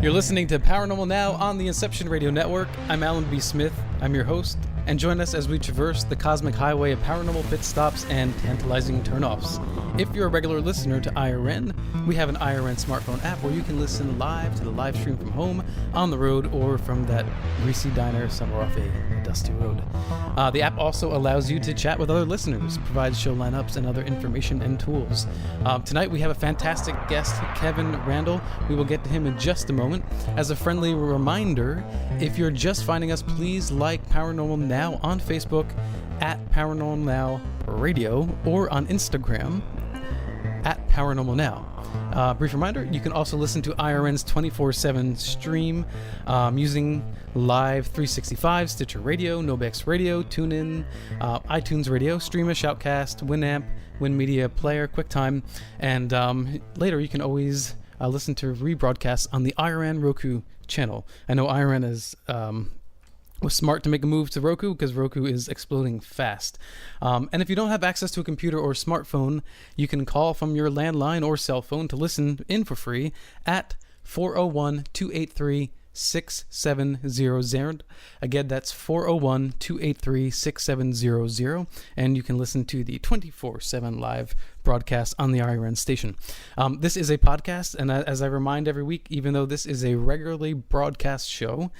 You're listening to Paranormal Now on the Inception Radio Network. I'm Alan B. Smith. I'm your host, and join us as we traverse the cosmic highway of paranormal pit stops and tantalizing turnoffs. If you're a regular listener to IRN, we have an IRN smartphone app where you can listen live to the live stream from home, on the road, or from that greasy diner somewhere off a dusty road. The app also allows you to chat with other listeners, provides show lineups and other information and tools. Tonight we have a fantastic guest, Kevin Randle. We will get to him in just a moment. As a friendly reminder, if you're just finding us, please like Paranormal Now on Facebook at Paranormal Now Radio or on Instagram at Paranormal Now. Brief reminder, you can also listen to IRN's 24/7 stream using Live 365, Stitcher Radio, Nobex Radio, TuneIn, iTunes Radio, Streama, Shoutcast, Winamp, WinMedia Player, QuickTime, and later you can always listen to rebroadcasts on the IRN Roku channel. I know IRN was smart to make a move to Roku because Roku is exploding fast. And if you don't have access to a computer or smartphone, you can call from your landline or cell phone to listen in for free at 401-283-6700. Again, that's 401-283-6700, and you can listen to the 24/7 live broadcast on the IRN station. This is a podcast, and as I remind every week, even though this is a regularly broadcast show,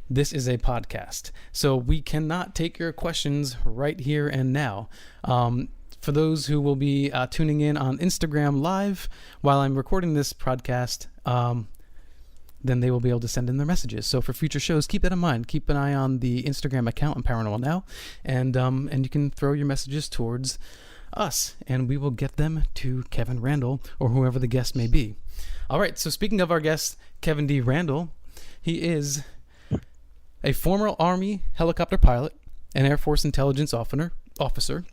this is a podcast, so we cannot take your questions right here and now. For those who will be tuning in on Instagram Live while I'm recording this podcast, then they will be able to send in their messages. So for future shows, keep that in mind. Keep an eye on the Instagram account on Paranormal Now, and you can throw your messages towards us, and we will get them to Kevin Randle or whoever the guest may be. All right, so speaking of our guest, Kevin D. Randle, he is a former Army helicopter pilot and Air Force intelligence officer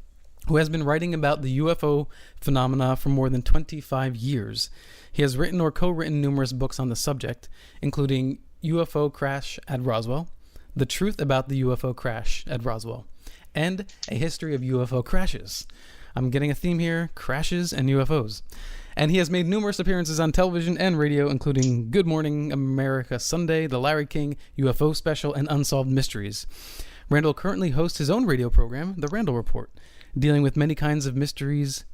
who has been writing about the UFO phenomena for more than 25 years. He has written or co-written numerous books on the subject, including UFO Crash at Roswell, The Truth About the UFO Crash at Roswell, and A History of UFO Crashes. I'm getting a theme here, crashes and UFOs. And he has made numerous appearances on television and radio, including Good Morning America Sunday, The Larry King, UFO Special, and Unsolved Mysteries. Randle currently hosts his own radio program, The Randle Report, dealing with many kinds of mysterious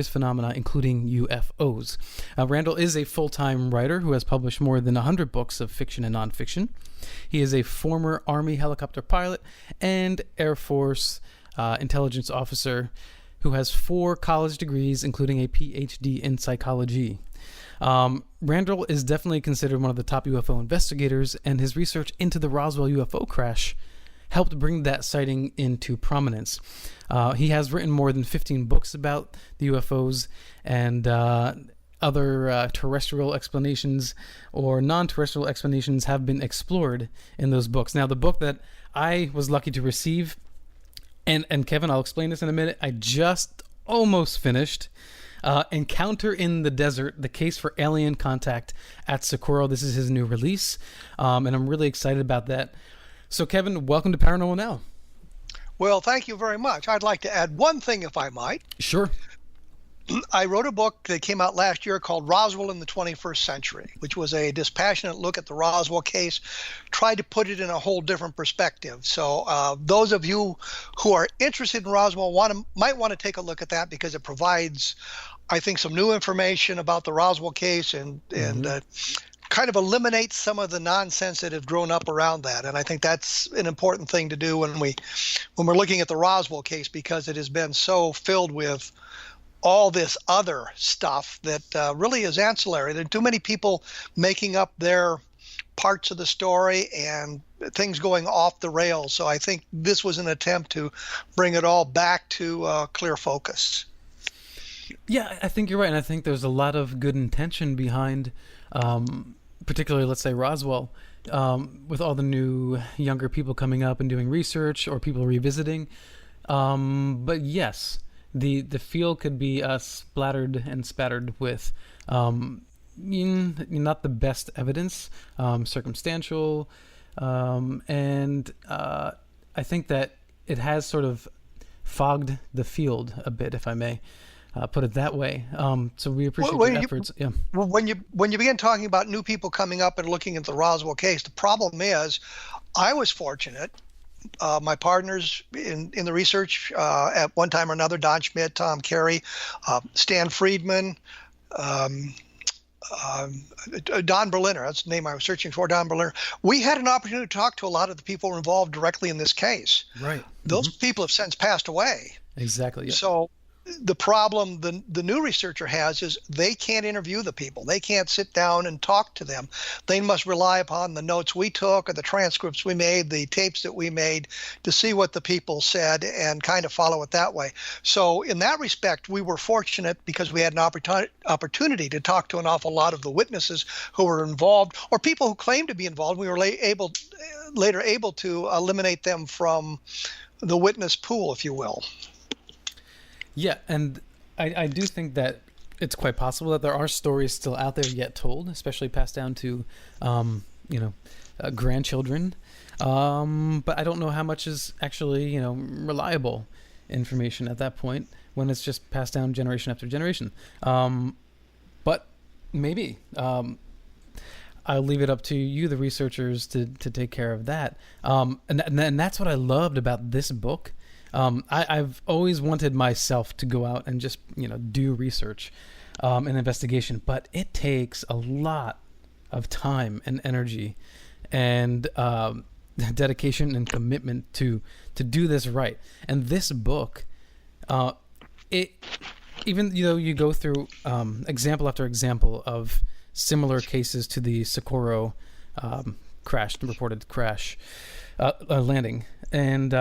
phenomena, including UFOs. Randle is a full-time writer who has published more than 100 books of fiction and nonfiction. He is a former Army helicopter pilot and Air Force intelligence officer who has 4 college degrees, including a PhD in psychology. Randle is definitely considered one of the top UFO investigators, and his research into the Roswell UFO crash helped bring that sighting into prominence. He has written more than 15 books about the UFOs and other terrestrial explanations or non-terrestrial explanations have been explored in those books. Now, the book that I was lucky to receive, and Kevin, I'll explain this in a minute, I just almost finished, Encounter in the Desert, The Case for Alien Contact at Socorro. This is his new release, and I'm really excited about that. So, Kevin, welcome to Paranormal Now. Well, thank you very much. I'd like to add one thing, if I might. Sure. I wrote a book that came out last year called Roswell in the 21st Century, which was a dispassionate look at the Roswell case, tried to put it in a whole different perspective. So those of you who are interested in Roswell might want to take a look at that because it provides, I think, some new information about the Roswell case and kind of eliminates some of the nonsense that have grown up around that. And I think that's an important thing to do when we're looking at the Roswell case, because it has been so filled with all this other stuff that really is ancillary. There are too many people making up their parts of the story and things going off the rails. So I think this was an attempt to bring it all back to clear focus. Yeah, I think you're right. And I think there's a lot of good intention behind, particularly, let's say, Roswell, with all the new younger people coming up and doing research or people revisiting. But yes, the field could be splattered and spattered with not the best evidence, circumstantial, and I think that it has sort of fogged the field a bit, if I may. put it that way. So we appreciate Well, your efforts. Yeah. when you begin talking about new people coming up and looking at the Roswell case, the problem is, I was fortunate. My partners in the research at one time or another, Don Schmidt, Tom Carey, Stan Friedman, Don Berliner, that's the name I was searching for, Don Berliner. We had an opportunity to talk to a lot of the people involved directly in this case. Right. Those people have since passed away. Exactly. Yeah. So the problem the new researcher has is they can't interview the people. They can't sit down and talk to them. They must rely upon the notes we took or the transcripts we made, the tapes that we made, to see what the people said and kind of follow it that way. So in that respect, we were fortunate because we had an opportunity to talk to an awful lot of the witnesses who were involved or people who claimed to be involved. We were later able to eliminate them from the witness pool, if you will. Yeah, and I do think that it's quite possible that there are stories still out there yet told, especially passed down to, grandchildren. But I don't know how much is actually, reliable information at that point when it's just passed down generation after generation. But maybe. I'll leave it up to you, the researchers, to take care of that. And that's what I loved about this book. I've always wanted myself to go out and just, do research and investigation, but it takes a lot of time and energy and dedication and commitment to do this right. And this book, you go through example after example of similar cases to the Socorro reported crash landing, and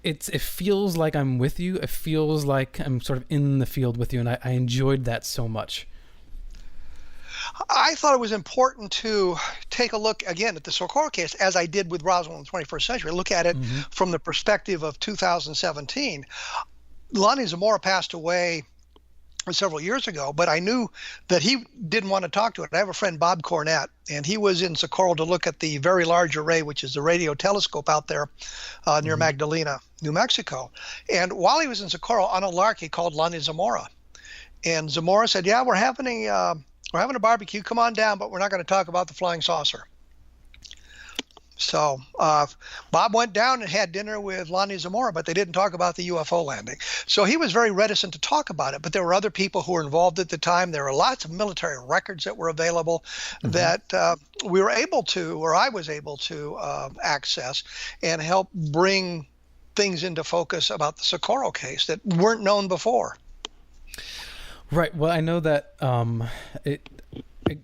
it feels like I'm with you. It feels like I'm sort of in the field with you, and I enjoyed that so much. I thought it was important to take a look again at the Socorro case, as I did with Roswell in the 21st century. Look at it from the perspective of 2017. Lonnie Zamora passed away several years ago, but I knew that he didn't want to talk to it. I have a friend, Bob Cornett, and he was in Socorro to look at the Very Large Array, which is the radio telescope out there near Magdalena, New Mexico. And while he was in Socorro, on a lark, he called Lonnie Zamora. And Zamora said, "Yeah, we're having a barbecue. Come on down, but we're not going to talk about the flying saucer." So Bob went down and had dinner with Lonnie Zamora, but they didn't talk about the UFO landing. So he was very reticent to talk about it, but there were other people who were involved at the time. There were lots of military records that were available that we were able to, or I was able to access and help bring things into focus about the Socorro case that weren't known before. Right. Well, I know that the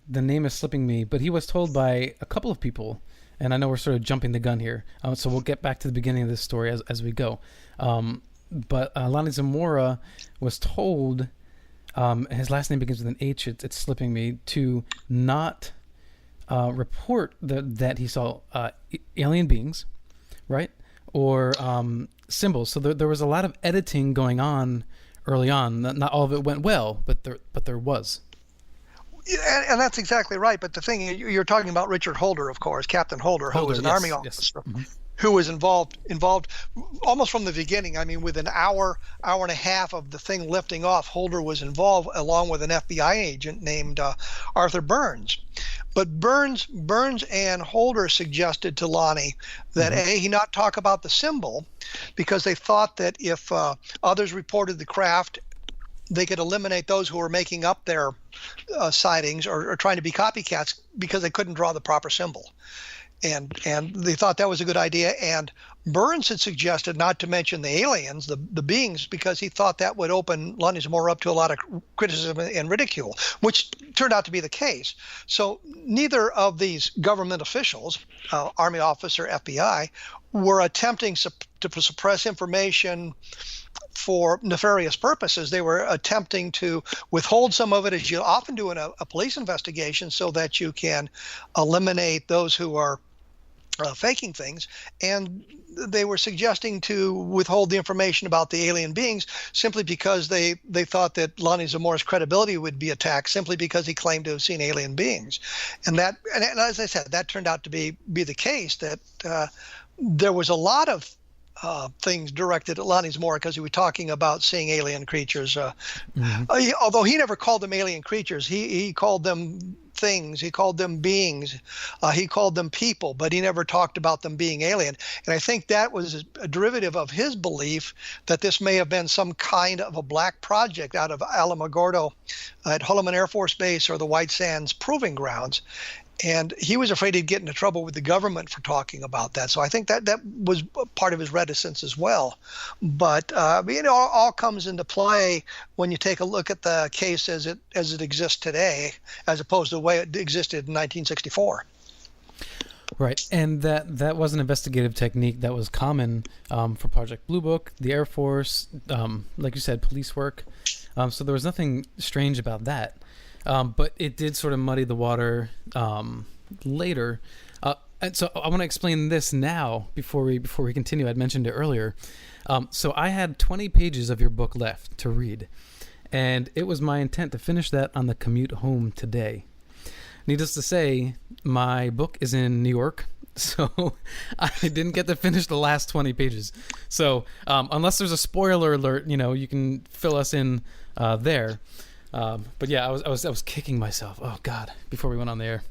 name is slipping me, but he was told by a couple of people. And I know we're sort of jumping the gun here, so we'll get back to the beginning of this story as we go. But Lonnie Zamora was told, his last name begins with an H, it's slipping me, to not report that he saw alien beings, right? Or symbols. So there was a lot of editing going on early on. Not all of it went well, but there was. And that's exactly right. But the thing, you're talking about Richard Holder, of course, Captain Holder, who was an Army officer, who was involved almost from the beginning. I mean, within an hour and a half of the thing lifting off, Holder was involved along with an FBI agent named Arthur Burns. But Burns and Holder suggested to Lonnie that he not talk about the symbol, because they thought that if others reported the craft, they could eliminate those who were making up their sightings or trying to be copycats because they couldn't draw the proper symbol. And they thought that was a good idea. And Burns had suggested not to mention the aliens, the beings, because he thought that would open Lonnie Zamora up to a lot of criticism and ridicule, which turned out to be the case. So neither of these government officials, Army officer, FBI, were attempting to suppress information for nefarious purposes. They were attempting to withhold some of it, as you often do in a police investigation, so that you can eliminate those who are faking things. And they were suggesting to withhold the information about the alien beings simply because they thought that Lonnie Zamora's credibility would be attacked simply because he claimed to have seen alien beings. And as I said, that turned out to be the case, that there was a lot of things directed at Lonnie Zamora because he was talking about seeing alien creatures. Mm-hmm. Although he never called them alien creatures, he called them things. He called them beings. He called them people, but he never talked about them being alien. And I think that was a derivative of his belief that this may have been some kind of a black project out of Alamogordo at Holloman Air Force Base or the White Sands Proving Grounds. And he was afraid he'd get into trouble with the government for talking about that. So I think that was part of his reticence as well. But all comes into play when you take a look at the case as it exists today, as opposed to the way it existed in 1964. Right, and that was an investigative technique that was common for Project Blue Book, the Air Force, like you said, police work. So there was nothing strange about that. But it did sort of muddy the water later. And so I want to explain this now before we continue. I'd mentioned it earlier. So I had 20 pages of your book left to read, and it was my intent to finish that on the commute home today. Needless to say, my book is in New York, so I didn't get to finish the last 20 pages. So unless there's a spoiler alert, you can fill us in there. But yeah, I was kicking myself. Oh God! Before we went on the air,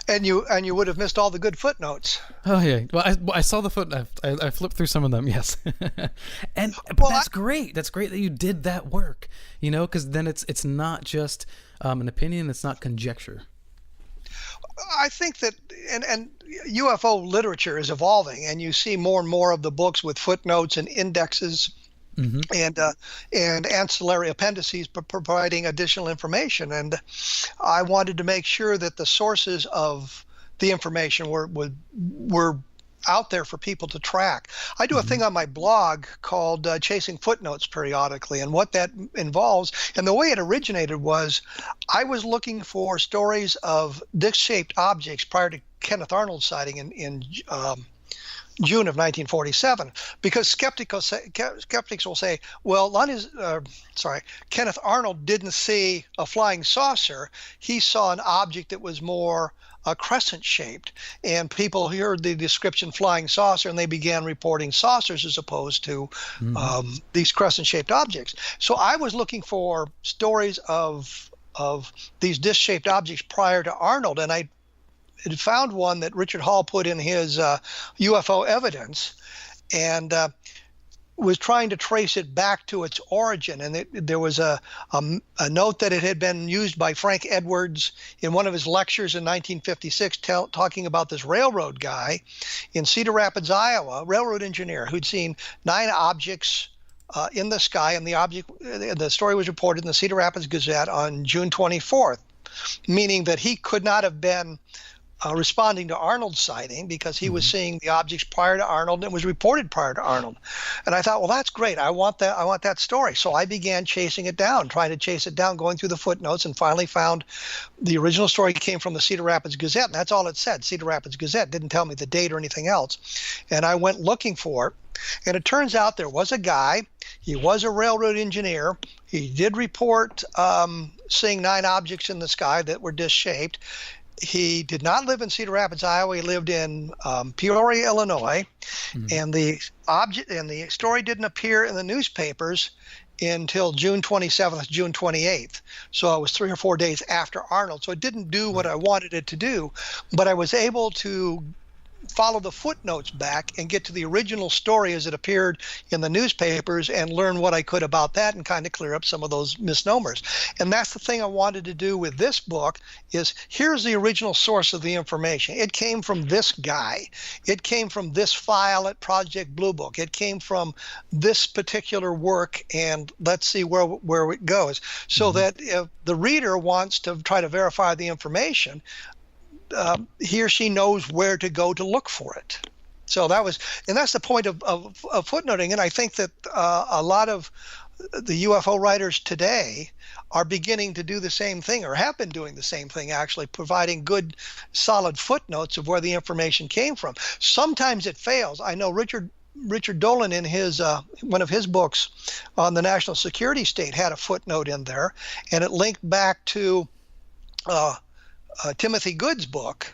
and you would have missed all the good footnotes. Oh yeah. Well, I saw the footnote. I flipped through some of them. Yes, but that's great. That's great that you did that work. Because then it's not just an opinion. It's not conjecture. I think that and UFO literature is evolving, and you see more and more of the books with footnotes and indexes. Mm-hmm. And ancillary appendices providing additional information. And I wanted to make sure that the sources of the information were out there for people to track. I do a thing on my blog called Chasing Footnotes periodically, and what that involves, and the way it originated was I was looking for stories of disc-shaped objects prior to Kenneth Arnold's sighting in June of 1947, because skeptics will say, well, Kenneth Arnold didn't see a flying saucer. He saw an object that was more crescent-shaped, and people heard the description flying saucer, and they began reporting saucers as opposed to these crescent-shaped objects. So I was looking for stories of these disc-shaped objects prior to Arnold, and I had found one that Richard Hall put in his UFO evidence, and was trying to trace it back to its origin. And there was a note that it had been used by Frank Edwards in one of his lectures in 1956, talking about this railroad guy in Cedar Rapids, Iowa, railroad engineer who'd seen 9 objects in the sky, and the story was reported in the Cedar Rapids Gazette on June 24th, meaning that he could not have been responding to Arnold's sighting, because he was seeing the objects prior to Arnold, and it was reported prior to Arnold. And I thought, well, that's great. I want that story. So I began chasing it down, trying to chase it down, going through the footnotes, and finally found the original story came from the Cedar Rapids Gazette, and that's all it said. Cedar Rapids Gazette didn't tell me the date or anything else. And I went looking for it. And it turns out there was a guy. He was a railroad engineer. He did report seeing 9 objects in the sky that were disc-shaped. He did not live in Cedar Rapids, Iowa. He lived in Peoria, Illinois, and the story didn't appear in the newspapers until June 27th, June 28th. So it was 3 or 4 days after Arnold. So it didn't do what I wanted it to do, but I was able to follow the footnotes back and get to the original story as it appeared in the newspapers and learn what I could about that and kind of clear up some of those misnomers. And that's the thing I wanted to do with this book is here's the original source of the information. It came from this guy. It came from this file at Project Blue Book. It came from this particular work, and let's see where it goes. So that if the reader wants to try to verify the information, he or she knows where to go to look for it. So that's the point of footnoting. And I think that a lot of the UFO writers today are beginning to do the same thing, or have been doing the same thing, actually providing good, solid footnotes of where the information came from. Sometimes it fails. I know Richard Dolan in his one of his books on the national security state had a footnote in there, and it linked back to Timothy Good's book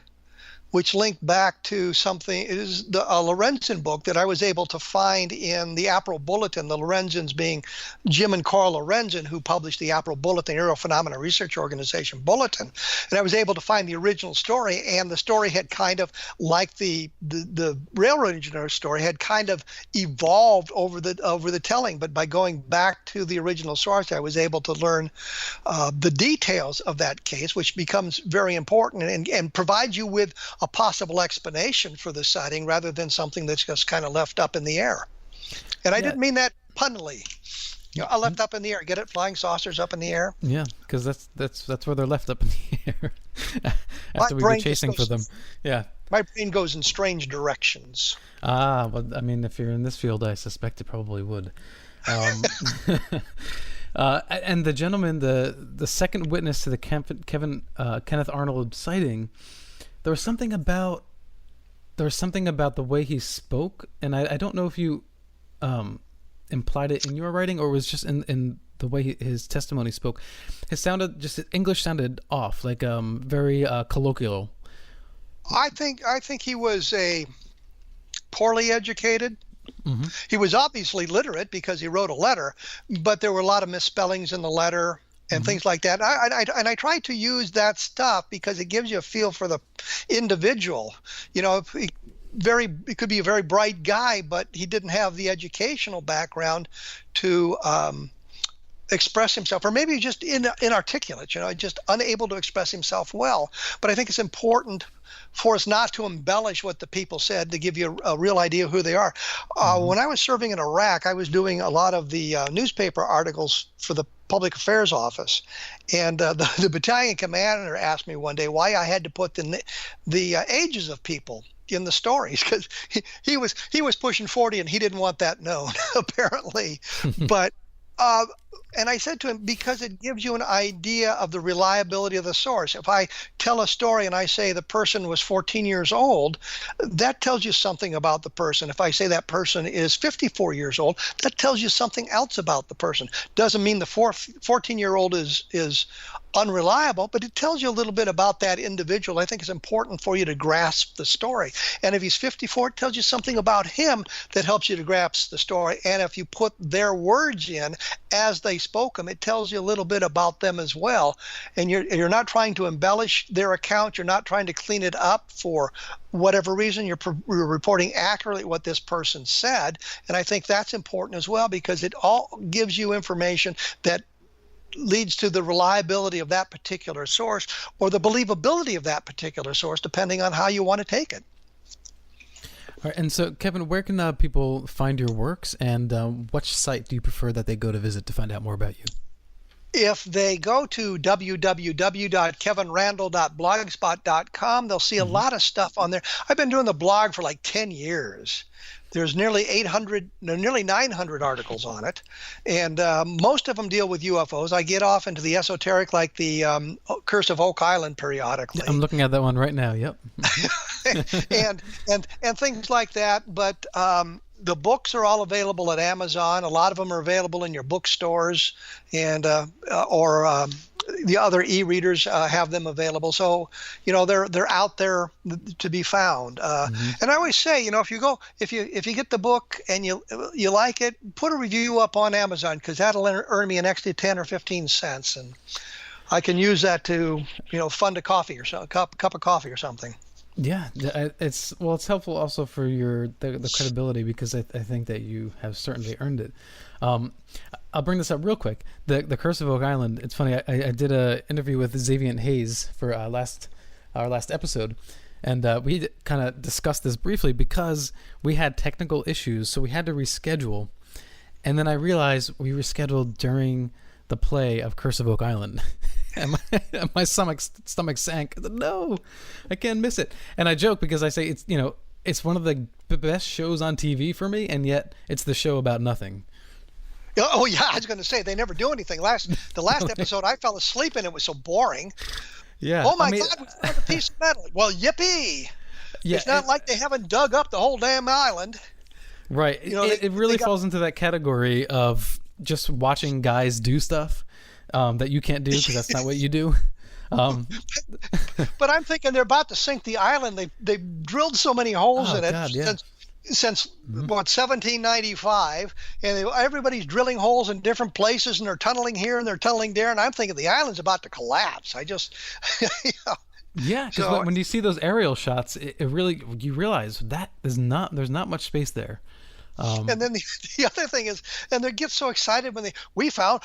which linked back to something. It is a Lorenzen book that I was able to find in the April Bulletin, the Lorenzens being Jim and Carl Lorenzen, who published the April Bulletin, Aerial Phenomena Research Organization Bulletin. And I was able to find the original story, and the story had kind of, like the railroad engineer story, had kind of evolved over the telling. But by going back to the original source, I was able to learn the details of that case, which becomes very important and provides you with a possible explanation for the sighting rather than something that's just kind of left up in the air. And I didn't mean that punnily. I left up in the air. Get it? Flying saucers up in the air. Yeah, because that's where they're left up in the air after we go chasing for them. Yeah. My brain goes in strange directions. Well, I mean, if you're in this field, I suspect it probably would. And the gentleman, the second witness to the Kenneth Arnold sighting, there was something about the way he spoke, and I don't know if you implied it in your writing or it was just in the way his testimony spoke. His English sounded off, like very colloquial. I think he was a poorly educated. Mm-hmm. He was obviously literate because he wrote a letter, but there were a lot of misspellings in the letter and things like that. I try to use that stuff because it gives you a feel for the individual. It could be a very bright guy, but he didn't have the educational background to express himself, or maybe just inarticulate, just unable to express himself well. But I think it's important for us not to embellish what the people said, to give you a real idea of who they are. When I was serving in Iraq, I was doing a lot of the newspaper articles for the public affairs office, and the battalion commander asked me one day why I had to put the ages of people in the stories, because he was pushing 40 and he didn't want that known apparently. But and I said to him, because it gives you an idea of the reliability of the source. If I tell a story and I say the person was 14 years old, that tells you something about the person. If I say that person is 54 years old, that tells you something else about the person. Doesn't mean the 14-year-old is unreliable, but it tells you a little bit about that individual. I think it's important for you to grasp the story. And if he's 54, it tells you something about him that helps you to grasp the story. And if you put their words in as they spoke them, it tells you a little bit about them as well. And you're not trying to embellish their account. You're not trying to clean it up for whatever reason. You're reporting accurately what this person said. And I think that's important as well, because it all gives you information that leads to the reliability of that particular source or the believability of that particular source, depending on how you want to take it. All right, and so, Kevin, where can people find your works, and which site do you prefer that they go to visit to find out more about you? If they go to www.kevinrandle.blogspot.com, they'll see a lot of stuff on there. I've been doing the blog for like 10 years. There's nearly 900 articles on it, and most of them deal with UFOs. I get off into the esoteric, like the Curse of Oak Island periodically. I'm looking at that one right now. Yep. and things like that. But the books are all available at Amazon. A lot of them are available in your bookstores, and or the other e-readers have them available. So they're out there to be found. And I always say, if you get the book and you like it, put a review up on Amazon, because that'll earn me an extra 10 or 15 cents, and I can use that to fund a coffee or a cup of coffee or something. Yeah, it's helpful also for the credibility, because I think that you have certainly earned it. I'll bring this up real quick. The Curse of Oak Island. It's funny. I did an interview with Xavier Hayes for our last episode, and we kind of discussed this briefly because we had technical issues, so we had to reschedule. And then I realized we rescheduled during the play of Curse of Oak Island. And my stomach sank. No, I can't miss it. And I joke because I say it's one of the best shows on TV for me, and yet it's the show about nothing. Oh yeah, I was going to say they never do anything. The last episode, I fell asleep and it was so boring. Yeah. Oh my God, we found a piece of metal. Well, yippee! Yeah, it's not like they haven't dug up the whole damn island. Right. It really falls into that category of just watching guys do stuff that you can't do because that's not what you do. Um, But I'm thinking they're about to sink the island. They've drilled so many holes in it God, yeah. since what 1795, and everybody's drilling holes in different places, and they're tunneling here and they're tunneling there, and I'm thinking the island's about to collapse. I just, you know, Yeah, because so when you see those aerial shots, it really, you realize that is not, there's not much space there. and then the other thing is, and they get so excited when we found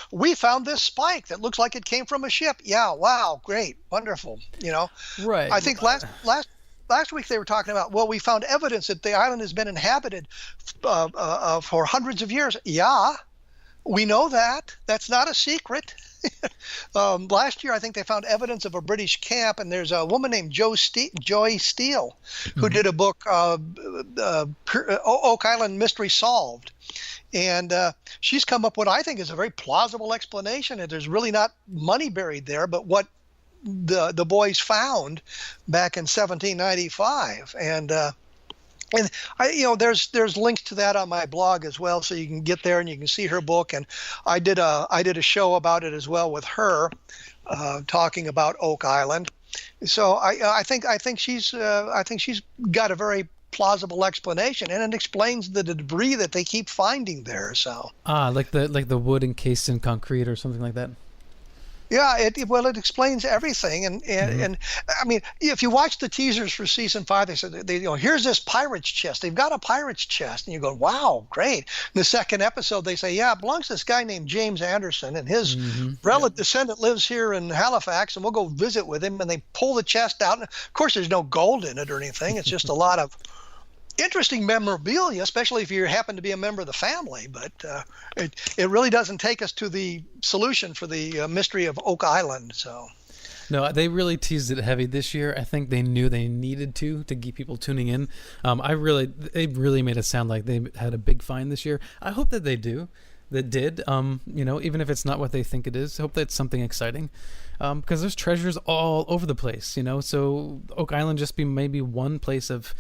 this spike that looks like it came from a ship. Yeah, wow, great, wonderful. You know, Right. I think last week they were talking about, well, we found evidence that the island has been inhabited for hundreds of years. Yeah, we know that. That's not a secret. Last year, I think they found evidence of a British camp, and there's a woman named Joy Steele who did a book, Oak Island Mystery Solved. And she's come up with what I think is a very plausible explanation, and there's really not money buried there, but what the boys found back in 1795. And there's links to that on my blog as well, so you can get there and you can see her book. And I did a show about it as well with her, talking about Oak Island. So I think she's got a very plausible explanation, and it explains the debris that they keep finding there. So like the wood encased in concrete or something like that. yeah, it explains everything, and I mean, if you watch the teasers for season 5, they said here's this pirate's chest. They've got a pirate's chest, and you go, wow, great. In the second episode, they say, yeah, it belongs to this guy named James Anderson, and his descendant lives here in Halifax, and we'll go visit with him. And they pull the chest out, and of course, there's no gold in it or anything. It's just a lot of interesting memorabilia, especially if you happen to be a member of the family. But it really doesn't take us to the solution for the mystery of Oak Island. So no, they really teased it heavy this year. I think they knew they needed to keep people tuning in. They really made it sound like they had a big find this year. I hope that they do. That did, even if it's not what they think it is. I hope that's something exciting, because there's treasures all over the place, so Oak Island just be maybe one place of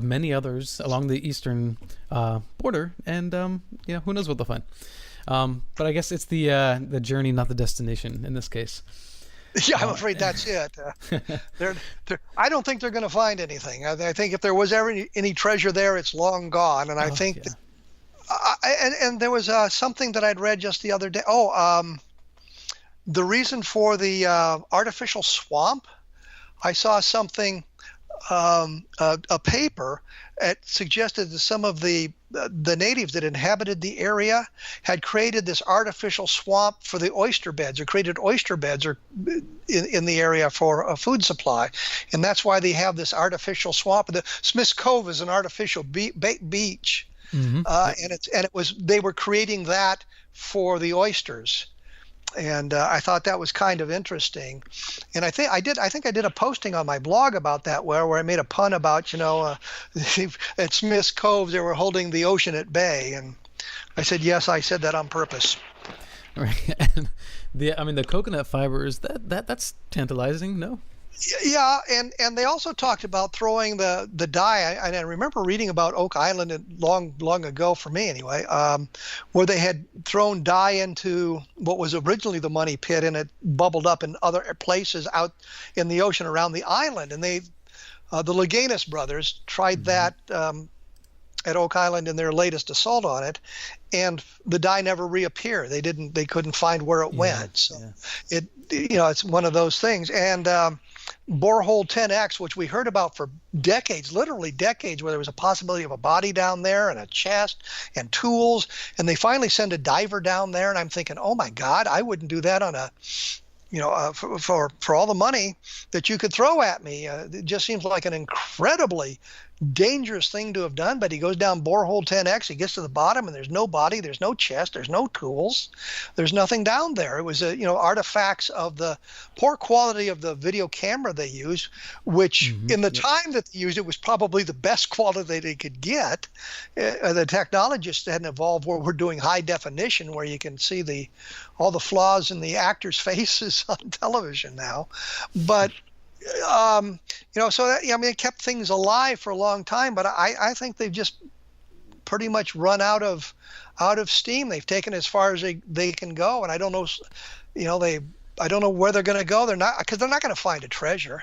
many others along the eastern border, and who knows what they'll find. But I guess it's the journey, not the destination in this case. Yeah, I'm afraid that's it. I don't think they're going to find anything. I think if there was ever any treasure there, it's long gone. And I think that, and there was something that I'd read just the other day. The reason for the artificial swamp, I saw something, a paper that suggested that some of the natives that inhabited the area had created this artificial swamp for the oyster beds, or created oyster beds in the area for a food supply, and that's why they have this artificial swamp. The Smith's Cove is an artificial beach. And they were creating that for the oysters, and I thought that was kind of interesting. And I think I did a posting on my blog about that where I made a pun about at Smith's Cove they were holding the ocean at bay, and I said yes, I said that on purpose. Right. And the coconut fibers, that's tantalizing, no? Yeah, and they also talked about throwing the dye. I remember reading about Oak Island long ago, for me anyway, where they had thrown dye into what was originally the money pit, and it bubbled up in other places out in the ocean around the island. And the Leganis brothers tried that at Oak Island in their latest assault on it, and the dye never reappeared. They couldn't find where it went. So it's one of those things. And Borehole 10X, which we heard about for decades, literally decades, where there was a possibility of a body down there and a chest and tools, and they finally send a diver down there, and I'm thinking, oh my God, I wouldn't do that on for all the money that you could throw at me. It just seems like an incredibly dangerous thing to have done. But he goes down Borehole 10X, he gets to the bottom, and there's no body, there's no chest, there's no tools, there's nothing down there. It was artifacts of the poor quality of the video camera they used, which in the time that they used it was probably the best quality they could get. The technologists hadn't evolved where we're doing high definition, where you can see all the flaws in the actors' faces on television now. But it kept things alive for a long time, but I think they've just pretty much run out of steam. They've taken as far as they can go, and I don't know, I don't know where they're going to go. They're not going to find a treasure.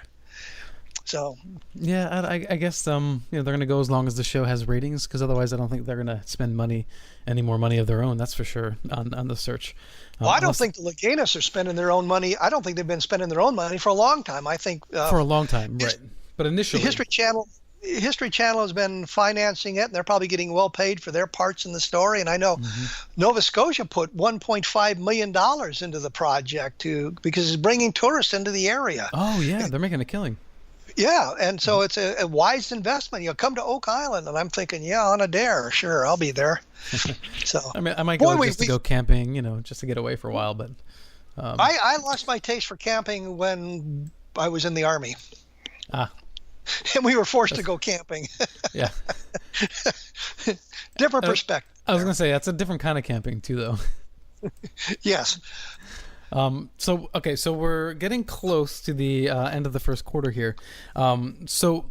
So yeah, I guess they're going to go as long as the show has ratings, because otherwise I don't think they're going to spend any more money of their own. That's for sure on the search. Well, I don't think the Leganis are spending their own money. I don't think they've been spending their own money for a long time. I think for a long time, right? But initially, the History Channel has been financing it, and they're probably getting well paid for their parts in the story. And I know Nova Scotia put $1.5 million into the project because it's bringing tourists into the area. Oh yeah, they're making a killing. Yeah, and so it's a wise investment. Come to Oak Island, and I'm thinking, yeah, on a dare, sure, I'll be there. So I mean, I might go to go camping, just to get away for a while. But I lost my taste for camping when I was in the Army. And we were forced to go camping. Yeah. Different perspective. I was going to say, that's a different kind of camping too, though. Yes. So we're getting close to the end of the first quarter here. So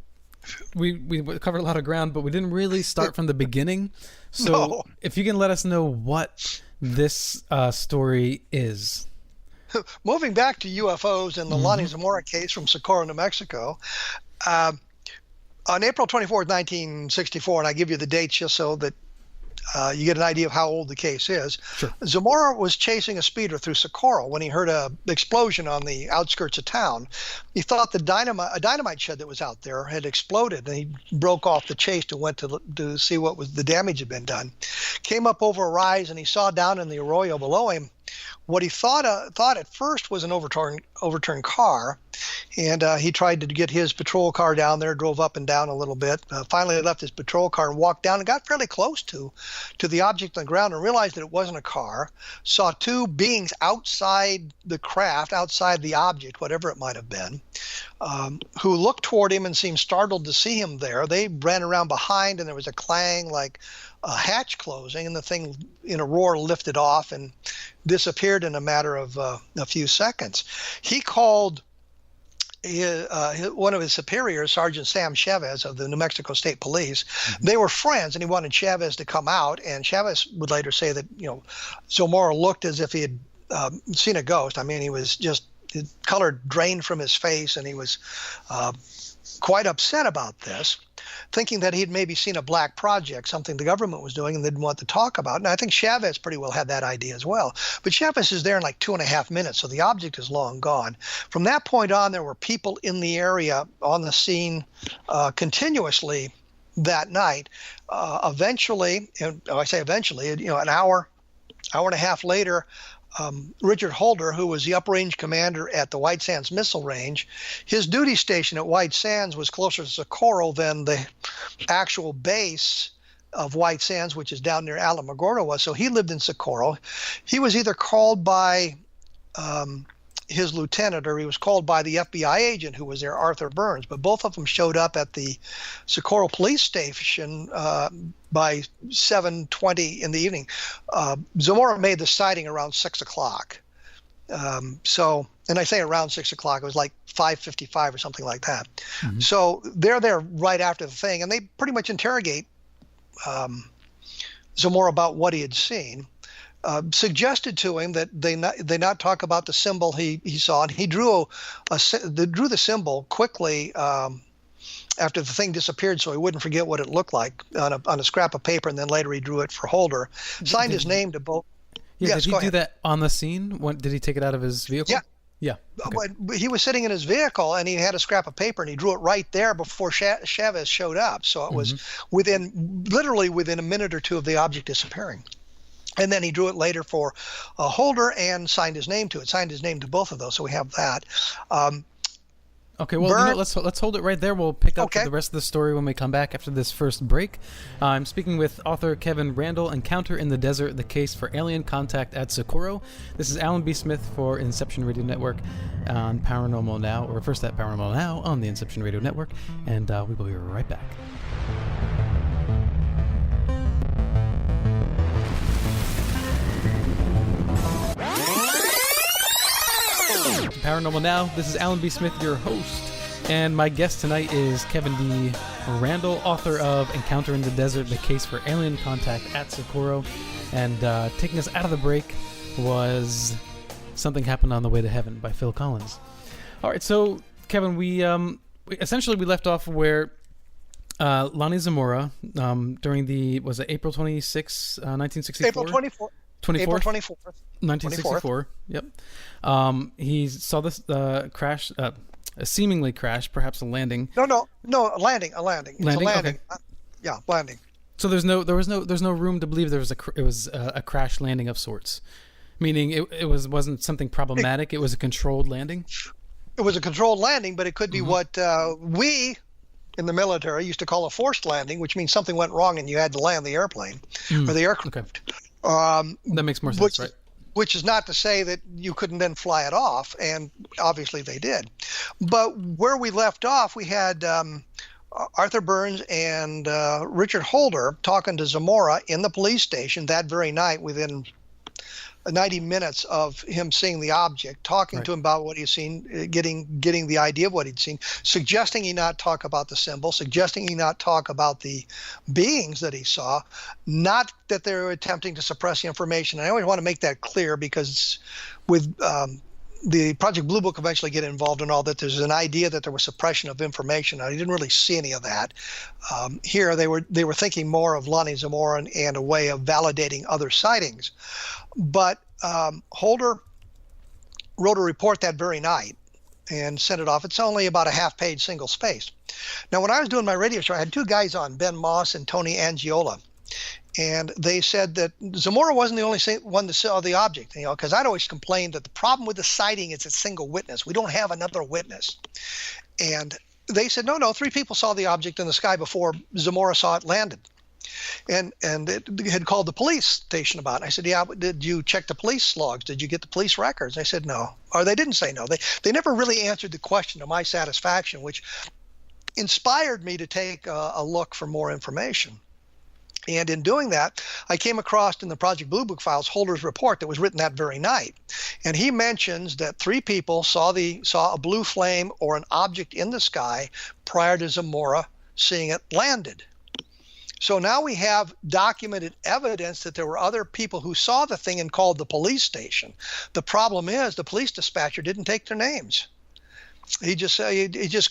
we covered a lot of ground, but we didn't really start from the beginning. So if you can let us know what this story is. Moving back to UFOs and the Lonnie Zamora case from Socorro, New Mexico, on April 24th, 1964, and I give you the dates just so that you get an idea of how old the case is. Sure. Zamora was chasing a speeder through Socorro when he heard an explosion on the outskirts of town. He thought a dynamite shed that was out there had exploded, and he broke off the chase and went to see what was the damage had been done. Came up over a rise, and he saw down in the arroyo below him what he thought at first was an overturned car, and he tried to get his patrol car down there, drove up and down a little bit. Finally, left his patrol car and walked down and got fairly close to the object on the ground and realized that it wasn't a car. Saw two beings outside the craft, outside the object, whatever it might have been, who looked toward him and seemed startled to see him there. They ran around behind, and there was a clang like a hatch closing, and the thing in a roar lifted off and disappeared in a matter of a few seconds. He called one of his superiors, Sergeant Sam Chavez of the New Mexico State Police. They were friends, and he wanted Chavez to come out, and Chavez would later say that Zamora looked as if he had seen a ghost. I mean, he was just, his color drained from his face, and he was quite upset about this, thinking that he'd maybe seen a black project, something the government was doing and didn't want to talk about. And I think Chavez pretty well had that idea as well. But Chavez is there in like 2.5 minutes, so the object is long gone. From that point on, there were people in the area on the scene continuously that night. Eventually, and I say eventually, an hour and a half later, Richard Holder, who was the uprange commander at the White Sands Missile Range, his duty station at White Sands was closer to Socorro than the actual base of White Sands, which is down near Alamogordo was. So he lived in Socorro. He was either called by his lieutenant or he was called by the FBI agent who was there, Arthur Burns. But both of them showed up at the Socorro police station by 7:20 in the evening. Zamora made the sighting around 6 o'clock. And I say around 6 o'clock, it was like 5:55 or something like that. So they're there right after the thing, and they pretty much interrogate Zamora about what he had seen. Suggested to him that they not talk about the symbol he saw, and he drew the symbol quickly after the thing disappeared, so he wouldn't forget what it looked like on a scrap of paper, and then later he drew it for Holder. Signed his name to both. Yeah, yes, did he do that on the scene? Did he take it out of his vehicle? Yeah. Yeah. Okay. He was sitting in his vehicle, and he had a scrap of paper, and he drew it right there before Chavez showed up. So it was literally within a minute or two of the object disappearing. And then he drew it later for Holder and signed his name to it. Signed his name to both of those, so we have that. Okay, well, let's hold it right there. We'll pick up with the rest of the story when we come back after this first break. I'm speaking with author Kevin Randle, Encounter in the Desert, the Case for Alien Contact at Socorro. This is Alan B. Smith for Inception Radio Network on Paranormal Now, or first at Paranormal Now on the Inception Radio Network, and we will be right back. Paranormal Now. This is Alan B. Smith, your host, and my guest tonight is Kevin D. Randle, author of Encounter in the Desert, the Case for Alien Contact at Socorro. And taking us out of the break was Something Happened on the Way to Heaven by Phil Collins. All right, so Kevin, we essentially left off where Lonnie Zamora, during the, was it April 26, 1964? April 24th. 24th? April 24th. 1964. 24th. Yep. He saw this crash, a seemingly crash, perhaps a landing. No, a landing. It's landing? a landing. Okay. Yeah, landing. So there's no room to believe it was a crash landing of sorts, meaning it wasn't something problematic. It was a controlled landing. It was a controlled landing, but it could be what we in the military used to call a forced landing, which means something went wrong and you had to land the airplane or the aircraft. Okay. That makes more sense, right? Which is not to say that you couldn't then fly it off, and obviously they did. But where we left off, we had Arthur Burns and Richard Holder talking to Zamora in the police station that very night within 90 minutes of him seeing the object, talking to him about what he's seen, getting the idea of what he'd seen, suggesting he not talk about the symbol, suggesting he not talk about the beings that he saw, not that they're attempting to suppress the information. And I always want to make that clear because with the Project Blue Book eventually get involved in all that. There's an idea that there was suppression of information. I didn't really see any of that. Here they were thinking more of Lonnie Zamora and a way of validating other sightings. But Holder wrote a report that very night and sent it off. It's only about a half-page single space. Now, when I was doing my radio show, I had two guys on, Ben Moss and Tony Angiola. And they said that Zamora wasn't the only one that saw the object, because I'd always complained that the problem with the sighting is a single witness. We don't have another witness. And they said, no, 3 people saw the object in the sky before Zamora saw it landed. And it had called the police station about it. I said, yeah, but did you check the police logs? Did you get the police records? They said no. Or they didn't say no. They never really answered the question to my satisfaction, which inspired me to take a look for more information. And in doing that, I came across in the Project Blue Book files Holder's report that was written that very night. And he mentions that 3 people saw a blue flame or an object in the sky prior to Zamora seeing it landed. So now we have documented evidence that there were other people who saw the thing and called the police station. The problem is the police dispatcher didn't take their names. He just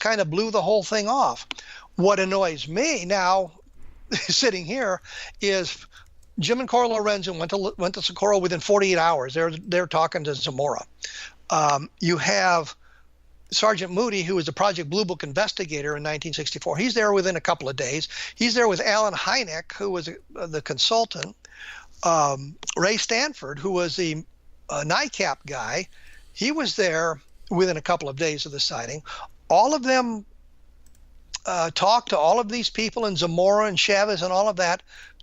kind of blew the whole thing off. What annoys me now, sitting here, is Jim and Cora Lorenzo went to Socorro within 48 hours. They're talking to Zamora. You have Sergeant Moody, who was the Project Blue Book investigator in 1964. He's there within a couple of days. He's there with Alan Hynek, who was the consultant. Ray Stanford, who was the NICAP guy, he was there within a couple of days of the sighting. All of them talked to all of these people, and Zamora and Chavez and all of that.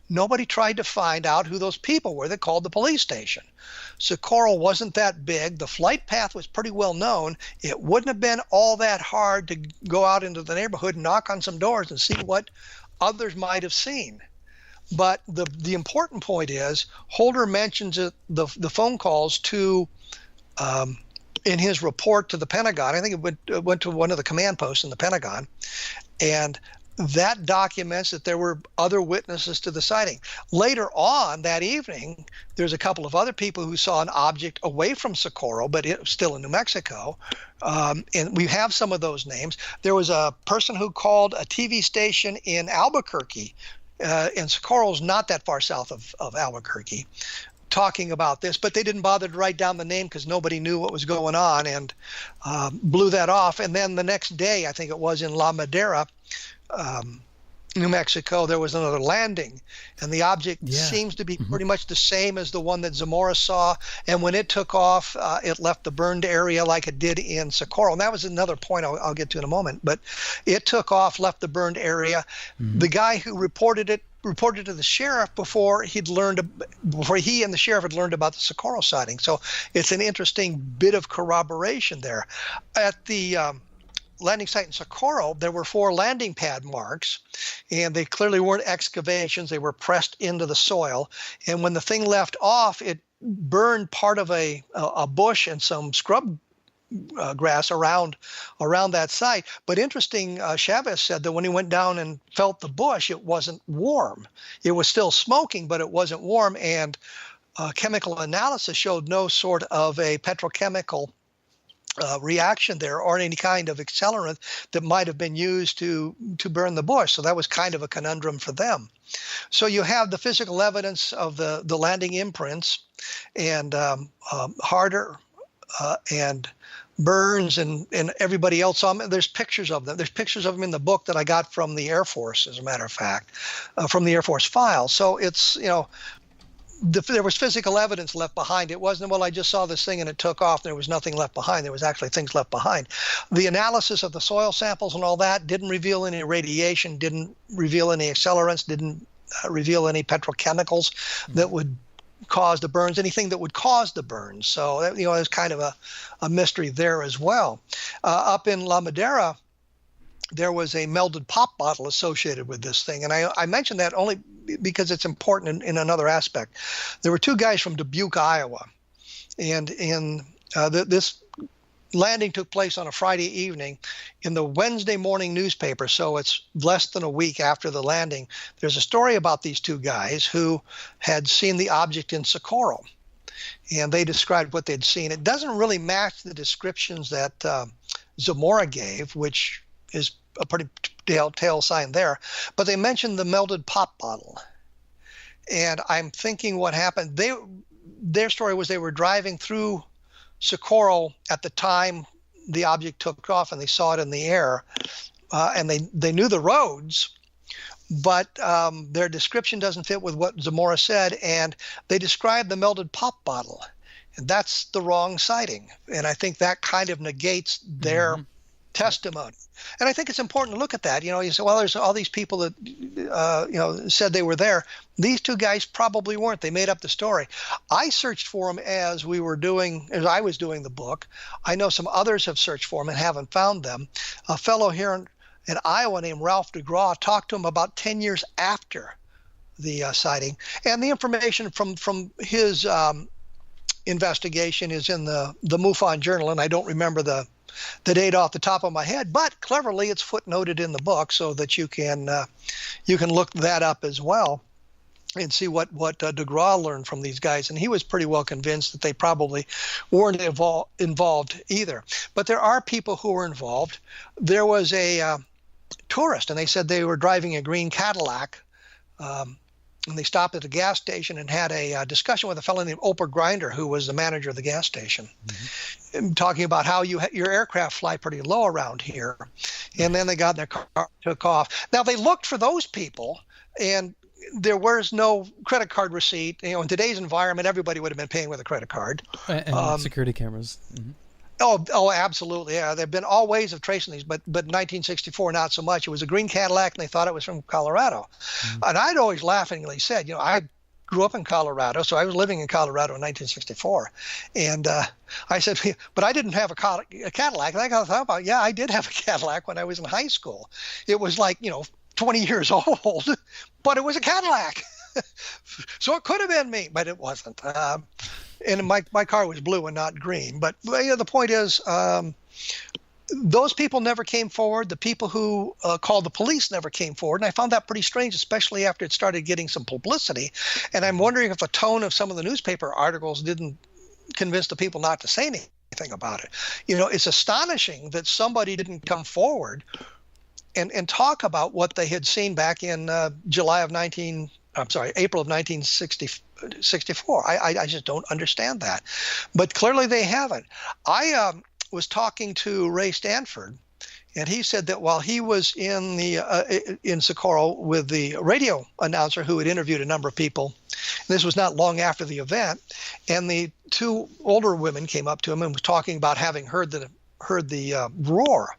Nobody tried to find out who those people were that called the police station. Socorro wasn't that big. The flight path was pretty well known. It wouldn't have been all that hard to go out into the neighborhood and knock on some doors and see what others might have seen. But the important point is Holder mentions the phone calls to in his report to the Pentagon. I think it went to one of the command posts in the Pentagon, and that documents that there were other witnesses to the sighting. Later on that evening, there's a couple of other people who saw an object away from Socorro, but it was still in New Mexico. And we have some of those names. There was a person who called a TV station in Albuquerque, and Socorro's not that far south of Albuquerque, talking about this, but they didn't bother to write down the name because nobody knew what was going on, and blew that off. And then the next day, I think it was in La Madera, New Mexico, there was another landing, and the object seems to be pretty much the same as the one that Zamora saw. And when it took off, it left the burned area like it did in Socorro. And that was another point I'll get to in a moment. But it took off, left the burned area. The guy who reported to the sheriff before he and the sheriff had learned about the Socorro sighting. So it's an interesting bit of corroboration there. At the landing site in Socorro, there were 4 landing pad marks, and they clearly weren't excavations. They were pressed into the soil. And when the thing left off, it burned part of a bush and some scrub grass around that site. But interesting, Chavez said that when he went down and felt the bush, it wasn't warm. It was still smoking, but it wasn't warm. And chemical analysis showed no sort of a petrochemical reaction there or any kind of accelerant that might have been used to burn the bush. So that was kind of a conundrum for them. So you have the physical evidence of the landing imprints and Harder and Burns and everybody else on. There's pictures of them. There's pictures of them in the book that I got from the Air Force, as a matter of fact, from the Air Force file. So it's, there was physical evidence left behind. It wasn't, well, I just saw this thing and it took off. There was nothing left behind. There was actually things left behind. The analysis of the soil samples and all that didn't reveal any radiation, didn't reveal any accelerants, didn't reveal any petrochemicals that would cause the burns, anything that would cause the burns. So, there's kind of a mystery there as well. Up in La Madera, there was a melded pop bottle associated with this thing. And I mentioned that only because it's important in another aspect. There were two guys from Dubuque, Iowa. And this landing took place on a Friday evening. In the Wednesday morning newspaper, so it's less than a week after the landing, there's a story about these two guys who had seen the object in Socorro. And they described what they'd seen. It doesn't really match the descriptions that Zamora gave, which is a pretty telltale sign there. But they mentioned the melted pop bottle. And I'm thinking what happened. Their story was they were driving through Socorro at the time the object took off, and they saw it in the air. And they knew the roads, but their description doesn't fit with what Zamora said. And they described the melted pop bottle. And that's the wrong sighting. And I think that kind of negates their testimony. And I think it's important to look at that. You say, well, there's all these people that, said they were there. These two guys probably weren't. They made up the story. I searched for them as I was doing the book. I know some others have searched for them and haven't found them. A fellow here in Iowa named Ralph DeGraw talked to him about 10 years after the sighting. And the information from his investigation is in the MUFON Journal, and I don't remember the date off the top of my head, but cleverly it's footnoted in the book so that you can look that up as well and see what DeGraw learned from these guys. And he was pretty well convinced that they probably weren't involved either. But there are people who were involved. There was a tourist, and they said they were driving a green Cadillac, and they stopped at a gas station and had a discussion with a fellow named Oprah Grinder, who was the manager of the gas station, talking about how your aircraft fly pretty low around here. And then they got in their car, took off. Now, they looked for those people, and there was no credit card receipt. In today's environment, everybody would have been paying with a credit card. And security cameras. Oh, absolutely. Yeah, there have been all ways of tracing these, but 1964, not so much. It was a green Cadillac, and they thought it was from Colorado. And I'd always laughingly said, I grew up in Colorado, so I was living in Colorado in 1964. And I said, but I didn't have a Cadillac. And I got to thought about, I did have a Cadillac when I was in high school. It was like, 20 years old, but it was a Cadillac. So it could have been me, but it wasn't. And my car was blue and not green. But the point is, those people never came forward. The people who called the police never came forward. And I found that pretty strange, especially after it started getting some publicity. And I'm wondering if the tone of some of the newspaper articles didn't convince the people not to say anything about it. It's astonishing that somebody didn't come forward and talk about what they had seen back in April of 1964. I just don't understand that. But clearly they haven't. I was talking to Ray Stanford, and he said that while he was in Socorro with the radio announcer who had interviewed a number of people, and this was not long after the event, and the two older women came up to him and was talking about having heard the roar.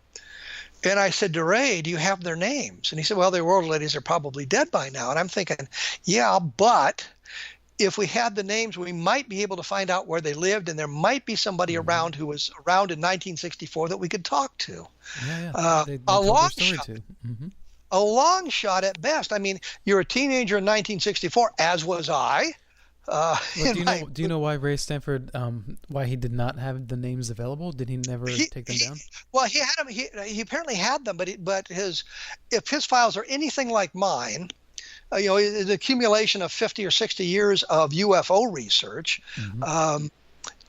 And I said to Ray, do you have their names? And he said, well, their old ladies are probably dead by now. And I'm thinking, yeah, but if we had the names, we might be able to find out where they lived, and there might be somebody around who was around in 1964 that we could talk to. A long shot at best. I mean, you're a teenager in 1964, as was I. Do you know why Ray Stanford, why he did not have the names available? Did he never take them down? Well, he had them. He apparently had them, but if his files are anything like mine, the accumulation of 50 or 60 years of UFO research. Mm-hmm.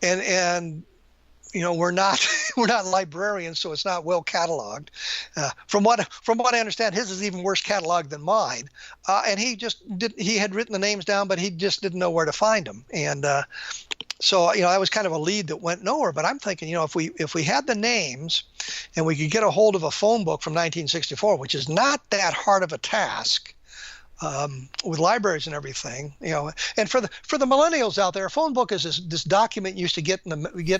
And we're not librarians, so it's not well cataloged. From what I understand, his is even worse cataloged than mine. And he had written the names down, but he just didn't know where to find them. And so that was kind of a lead that went nowhere. But I'm thinking, if we had the names and we could get a hold of a phone book from 1964, which is not that hard of a task. With libraries and everything, and for the millennials out there, a phone book is this document you used to get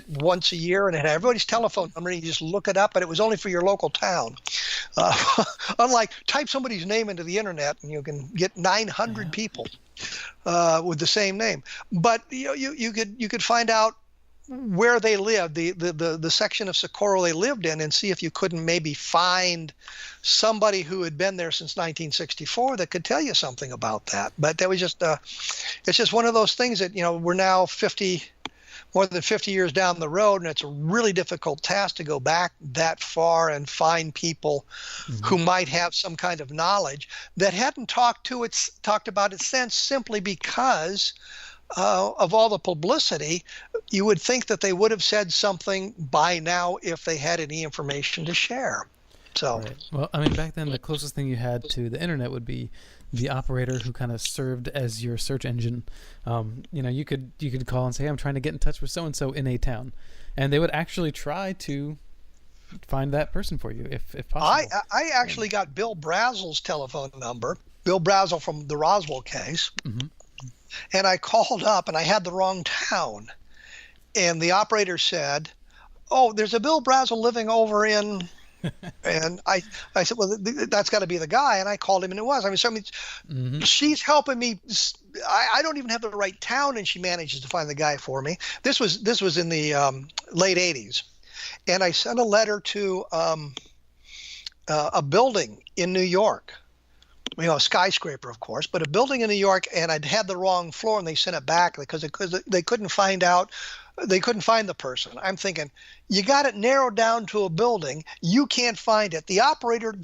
once a year, and it had everybody's telephone number, and you just look it up, but it was only for your local town. Unlike type somebody's name into the internet, and you can get 900 people with the same name. But you could find out where they lived, the section of Socorro they lived in, and see if you couldn't maybe find somebody who had been there since 1964 that could tell you something about that. But that was just it's just one of those things that we're now more than 50 years down the road, and it's a really difficult task to go back that far and find people who might have some kind of knowledge that hadn't talked about it since, simply because of all the publicity. You would think that they would have said something by now if they had any information to share. So, right. Well, I mean, back then the closest thing you had to the internet would be the operator who kind of served as your search engine. You could call and say, hey, I'm trying to get in touch with so and so in a town, and they would actually try to find that person for you if possible. I actually got Bill Brazel's telephone number. Bill Brazel from the Roswell case. Mm-hmm. And I called up, and I had the wrong town. And the operator said, oh, there's a Bill Brazel living over in... And I said, well, that's got to be the guy. And I called him, and it was. She's helping me. I don't even have the right town, and she manages to find the guy for me. This was in the late 80s. And I sent a letter to a building in New York. A skyscraper, of course, but a building in New York, and I'd had the wrong floor, and they sent it back because they couldn't find out. They couldn't find the person. I'm thinking, you got it narrowed down to a building. You can't find it. The operator,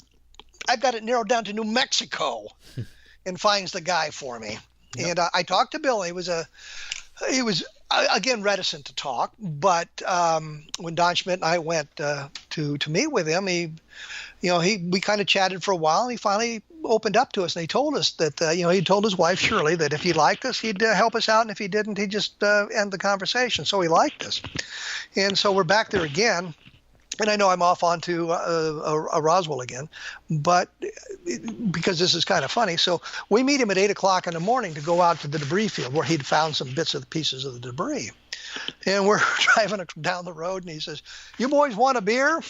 I've got it narrowed down to New Mexico, and finds the guy for me. Yep. And I talked to Bill. He was again reticent to talk, but when Don Schmidt and I went to meet with him, we kind of chatted for a while, and he finally opened up to us, and he told us that he told his wife Shirley that if he liked us, he'd help us out, and if he didn't, he'd just end the conversation. So he liked us, and so we're back there again. And I know I'm off onto a Roswell again, but because this is kind of funny. So we meet him at 8 o'clock in the morning to go out to the debris field where he'd found some bits of the pieces of the debris. And we're driving down the road, and he says, "You boys want a beer?"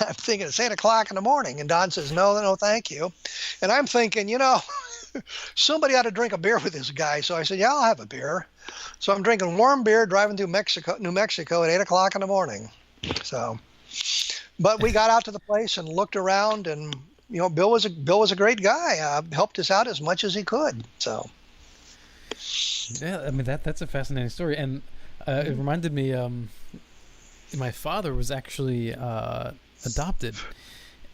I'm thinking it's 8 o'clock in the morning. And Don says, no, thank you. And I'm thinking, somebody ought to drink a beer with this guy. So I said, yeah, I'll have a beer. So I'm drinking warm beer, driving through New Mexico at 8 o'clock in the morning. So, but we got out to the place and looked around, and Bill was a great guy. Helped us out as much as he could. So, yeah, I mean that's a fascinating story, and it reminded me. My father was actually adopted,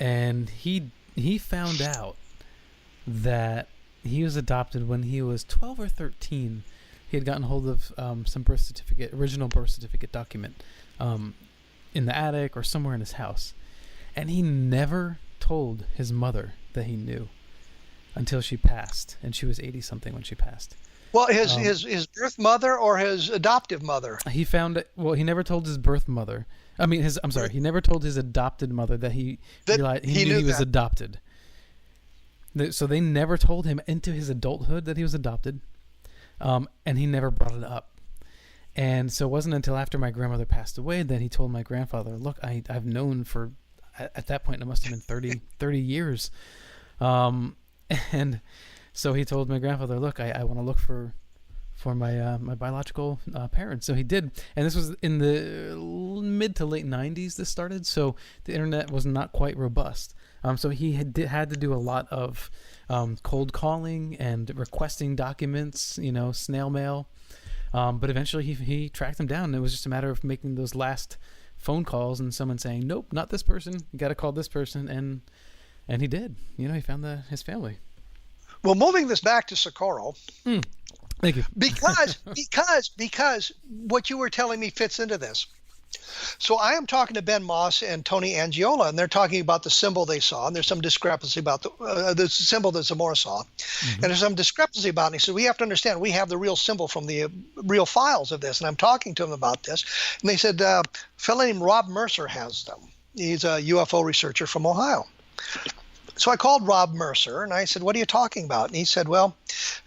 and he found out that he was adopted when he was 12 or 13. He had gotten hold of some original birth certificate document in the attic or somewhere in his house, and he never told his mother that he knew until she passed, and she was 80-something when she passed. Well, his birth mother or his adoptive mother? He found it. Well, he never told his birth mother. He never told his adopted mother that he realized he knew he was adopted. So they never told him into his adulthood that he was adopted, and he never brought it up. And so it wasn't until after my grandmother passed away that he told my grandfather, "Look, I've known for at that point it must have been 30 years," and so he told my grandfather, "Look, I want to look for my my biological parents." So he did, and this was in the mid to late 90s. This started, so the internet was not quite robust. So he had to do a lot of cold calling and requesting documents, snail mail. But eventually he tracked them down. And it was just a matter of making those last phone calls and someone saying, "Nope, not this person. You got to call this person," and he did. He found his family. Well, moving this back to Socorro, Thank you. because what you were telling me fits into this. So I am talking to Ben Moss and Tony Angiola, and they're talking about the symbol they saw, and there's some discrepancy about the symbol that Zamora saw, and there's some discrepancy about it. And he said, we have to understand, we have the real symbol from the real files of this, and I'm talking to them about this, and they said, a fellow named Rob Mercer has them. He's a UFO researcher from Ohio. So I called Rob Mercer, and I said, what are you talking about? And he said, well,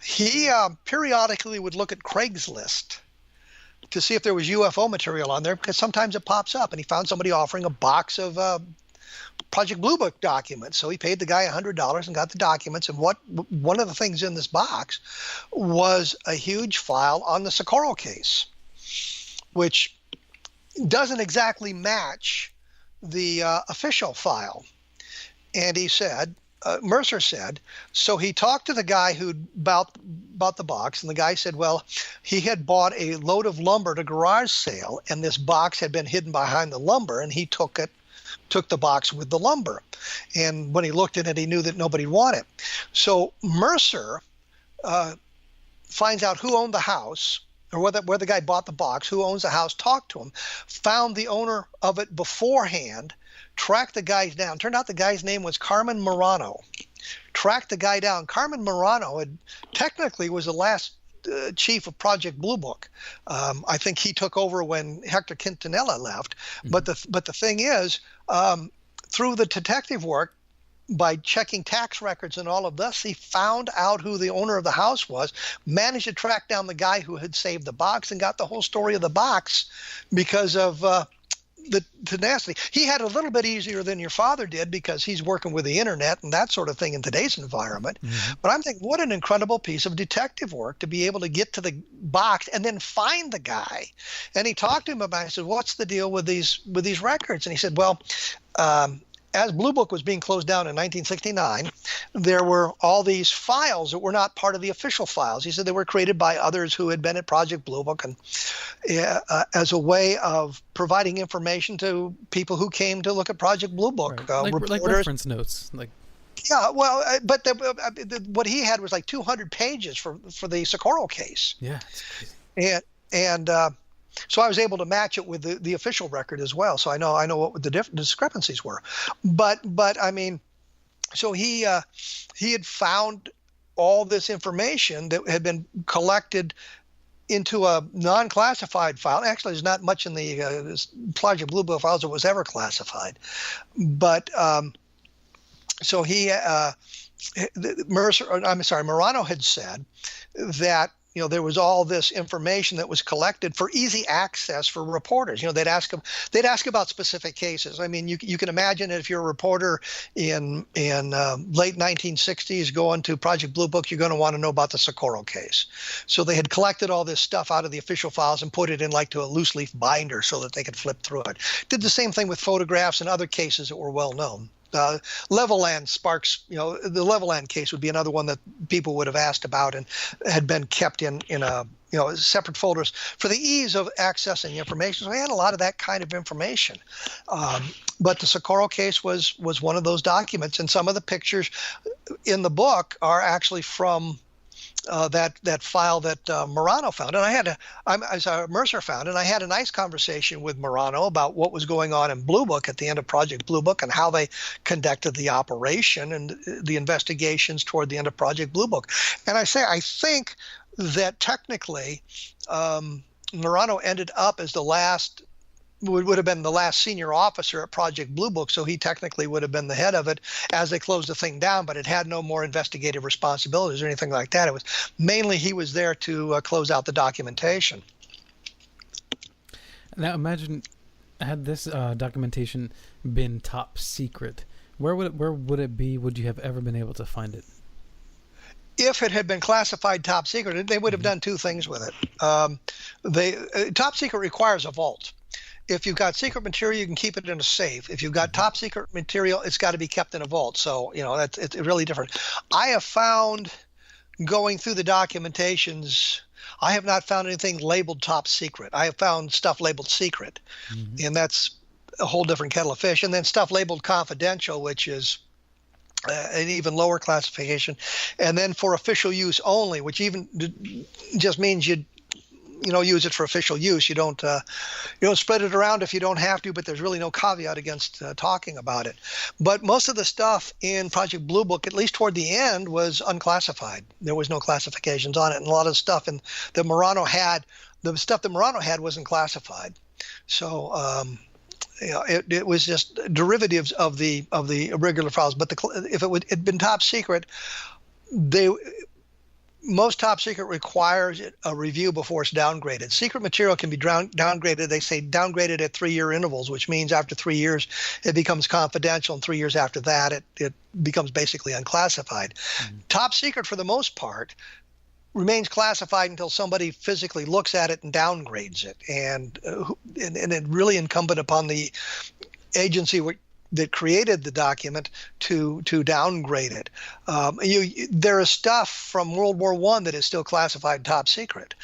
he periodically would look at Craigslist to see if there was UFO material on there, because sometimes it pops up, and he found somebody offering a box of Project Blue Book documents. So he paid the guy $100 and got the documents, and one of the things in this box was a huge file on the Socorro case, which doesn't exactly match the official file. And he said, Mercer said, so he talked to the guy who bought the box, and the guy said, well, he had bought a load of lumber at a garage sale, and this box had been hidden behind the lumber, and he took the box with the lumber. And when he looked at it, he knew that nobody wanted it. So Mercer finds out who owned the house, or where the guy bought the box, who owns the house, talked to him, found the owner of it beforehand, tracked the guys down. Turned out the guy's name was Carmen Morano. Tracked the guy down. Carmen Morano technically was the last chief of Project Blue Book. I think he took over when Hector Quintanilla left. But the thing is, through the detective work, by checking tax records and all of this, he found out who the owner of the house was, managed to track down the guy who had saved the box, and got the whole story of the box because of the tenacity. He had a little bit easier than your father did because he's working with the internet and that sort of thing in today's environment. But I'm thinking, what an incredible piece of detective work to be able to get to the box and then find the guy. And he talked to him about it. I said, what's the deal with these records? And he said, well, as Blue Book was being closed down in 1969, there were all these files that were not part of the official files. He said they were created by others who had been at Project Blue Book, and as a way of providing information to people who came to look at Project Blue Book. Right. Like reference notes. Yeah, well, but what he had was like 200 pages for the Socorro case. Yeah. And so I was able to match it with the official record as well. So I know what the discrepancies were. But I mean, so he had found all this information that had been collected into a non-classified file. Actually, there's not much in the Project Blue Book files that was ever classified. But so Morano had said that, you know, there was all this information that was collected for easy access for reporters. You know, they'd ask about specific cases. I mean, you can imagine if you're a reporter in late 1960s going to Project Blue Book, you're going to want to know about the Socorro case. So they had collected all this stuff out of the official files and put it in to a loose leaf binder so that they could flip through it. Did the same thing with photographs and other cases that were well known. Levelland Sparks, the Levelland case would be another one that people would have asked about and had been kept in separate folders for the ease of accessing information. So we had a lot of that kind of information. But the Socorro case was one of those documents, and some of the pictures in the book are actually from that file that Morano found, and Mercer found, and I had a nice conversation with Morano about what was going on in Blue Book at the end of Project Blue Book and how they conducted the operation and the investigations toward the end of Project Blue Book. And I think that technically Morano ended up as would have been the last senior officer at Project Blue Book, so he technically would have been the head of it as they closed the thing down, but it had no more investigative responsibilities or anything like that. It was mainly he was there to close out the documentation. Now imagine, had this documentation been top secret, where would it be? Would you have ever been able to find it? If it had been classified top secret, they would have done two things with it. Top secret requires a vault. If you've got secret material, you can keep it in a safe. If you've got top secret material, it's got to be kept in a vault. So, it's really different. I have found, going through the documentations, I have not found anything labeled top secret. I have found stuff labeled secret, and that's a whole different kettle of fish. And then stuff labeled confidential, which is an even lower classification, and then for official use only, which even just means you use it for official use. You don't spread it around if you don't have to, but there's really no caveat against talking about it. But most of the stuff in Project Blue Book, at least toward the end, was unclassified. There was no classifications on it, and a lot of stuff the stuff that Morano had wasn't classified. So it was just derivatives of the irregular files. But if it had been top secret, most top secret requires a review before it's downgraded. Secret material can be downgraded. They say downgraded at 3-year intervals, which means after 3 years it becomes confidential, and 3 years after that it becomes basically unclassified. Mm-hmm. Top secret, for the most part, remains classified until somebody physically looks at it and downgrades it, and it's really incumbent upon the agency that created the document to downgrade it. There is stuff from World War I that is still classified top secret.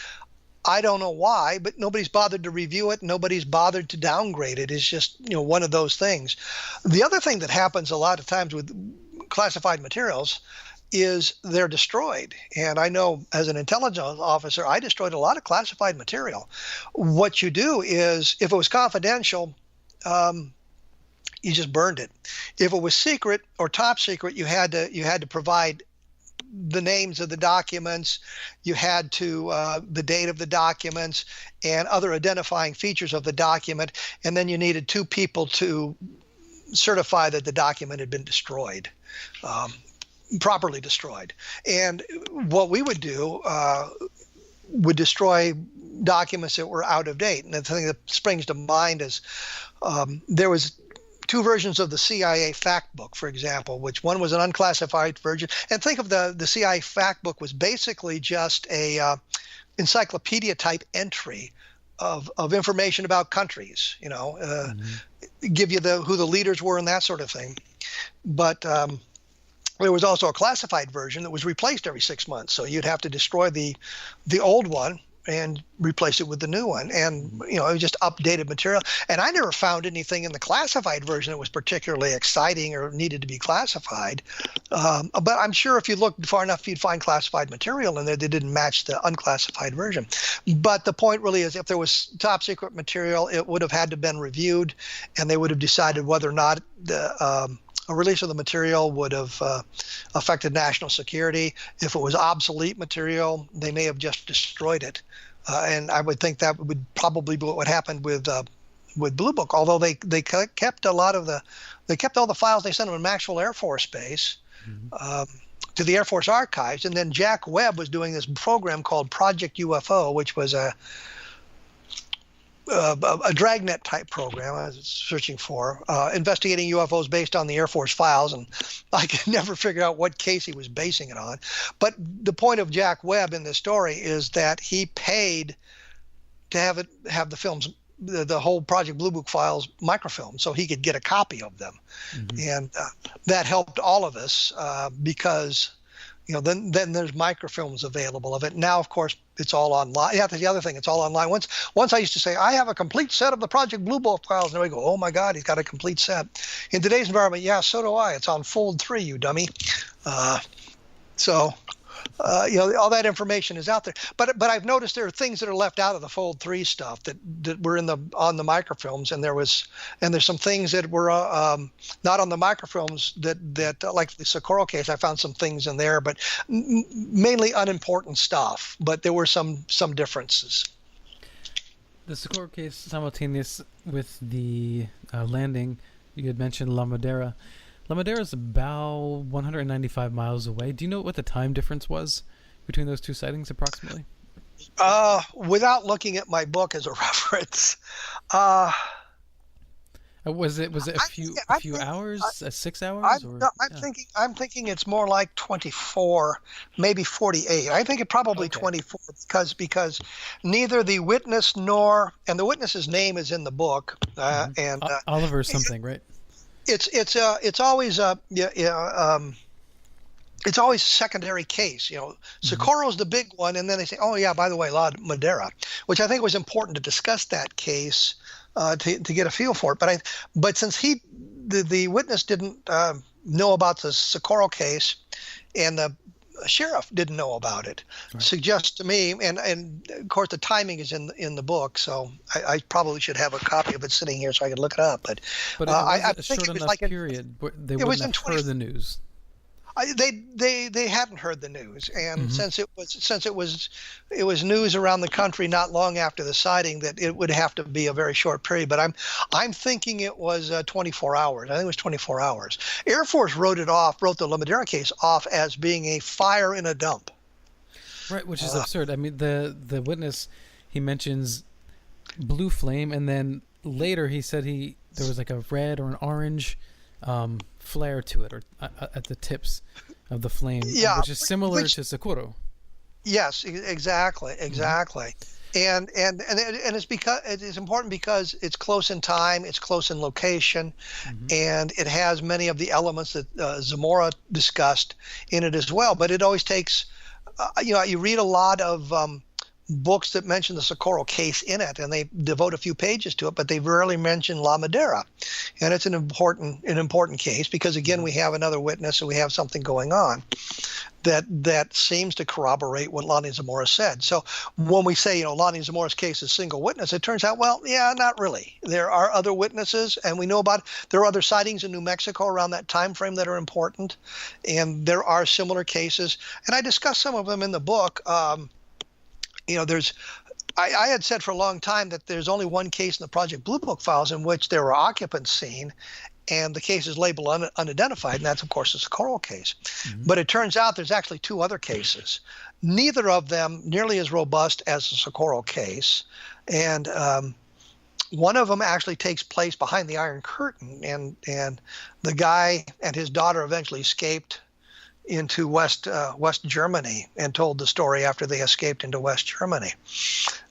I don't know why, but nobody's bothered to review it. Nobody's bothered to downgrade it. It's just one of those things. The other thing that happens a lot of times with classified materials is they're destroyed. And I know as an intelligence officer, I destroyed a lot of classified material. What you do is, if it was confidential, you just burned it. If it was secret or top secret, you had to provide the names of the documents, you had to the date of the documents, and other identifying features of the document, and then you needed 2 people to certify that the document had been destroyed, properly destroyed. And what we would do would destroy documents that were out of date. And the thing that springs to mind is there was 2 versions of the CIA fact book, for example, which one was an unclassified version. And think of the CIA fact book was basically just a encyclopedia type entry of information about countries, give you who the leaders were and that sort of thing. But there was also a classified version that was replaced every 6 months. So you'd have to destroy the old one and replace it with the new one. And, it was just updated material. And I never found anything in the classified version that was particularly exciting or needed to be classified. But I'm sure if you looked far enough, you'd find classified material in there that didn't match the unclassified version. But the point really is, if there was top secret material, it would have had to have been reviewed, and they would have decided whether or not a release of the material would have affected national security. If it was obsolete material, they may have just destroyed it. And I would think that would probably be what happened with Blue Book. Although they kept all the files. They sent them to Maxwell Air Force Base, to the Air Force Archives, and then Jack Webb was doing this program called Project UFO, which was a dragnet type program I was searching for, investigating UFOs based on the Air Force files, and I could never figure out what case he was basing it on. But the point of Jack Webb in this story is that he paid to have the films, the whole Project Blue Book files microfilmed, so he could get a copy of them. And that helped all of us because then there's microfilms available of it. Now, of course, it's all online. Yeah, that's the other thing. It's all online. Once I used to say, I have a complete set of the Project Blue Book files. And everybody go, oh, my God, he's got a complete set. In today's environment, yeah, so do I. It's on fold 3, you dummy. All that information is out there. But I've noticed there are things that are left out of the fold 3 stuff that were on the microfilms, and there's some things that were not on the microfilms that like the Socorro case. I found some things in there, but mainly unimportant stuff. But there were some differences. The Socorro case, simultaneous with the landing, you had mentioned La Madera. La Madera is about 195 miles away. Do you know what the time difference was between those 2 sightings, approximately? Without looking at my book as a reference, was it a few hours, 6 hours? I'm thinking it's more like 24, maybe 48. I think it probably 24 because neither the witness and the witness's name is in the book, and Oliver something, right? It's always it's always a secondary case. Socorro's the big one, and then they say, oh yeah, by the way, La Madera, which I think was important to discuss that case to get a feel for it. But since the witness didn't know about the Socorro case, and the sheriff didn't know about it. Right. Suggests to me, and of course the timing is in the book, so I probably should have a copy of it sitting here so I could look it up. But it was a short enough period. They wouldn't have heard the news. They hadn't heard the news, and since it was news around the country not long after the sighting, that it would have to be a very short period. But I'm thinking it was 24 hours. I think it was 24 hours. Air Force wrote the Lamadera case off as being a fire in a dump. Right, which is absurd. I mean, the witness, he mentions blue flame, and then later he said there was like a red or an orange flare to it, or at the tips of the flame, which is similar to Socorro. Yes, exactly. And it's because it is important because it's close in time, it's close in location, and it has many of the elements that Zamora discussed in it as well. But it always takes, you read a lot of books that mention the Socorro case in it, and they devote a few pages to it, but they rarely mention Lamadera. And it's an important case because, again, we have another witness and we have something going on that seems to corroborate what Lonnie Zamora said. So when we say, Lonnie Zamora's case is single witness, it turns out, well, yeah, not really. There are other witnesses, and we know there are other sightings in New Mexico around that time frame that are important, and there are similar cases. And I discuss some of them in the book. I had said for a long time that there's only one case in the Project Blue Book files in which there were occupants seen, and the case is labeled unidentified, and that's, of course, the Socorro case. But it turns out there's actually two other cases, neither of them nearly as robust as the Socorro case, and one of them actually takes place behind the Iron Curtain, and the guy and his daughter eventually escaped into West Germany and told the story after they escaped into West Germany,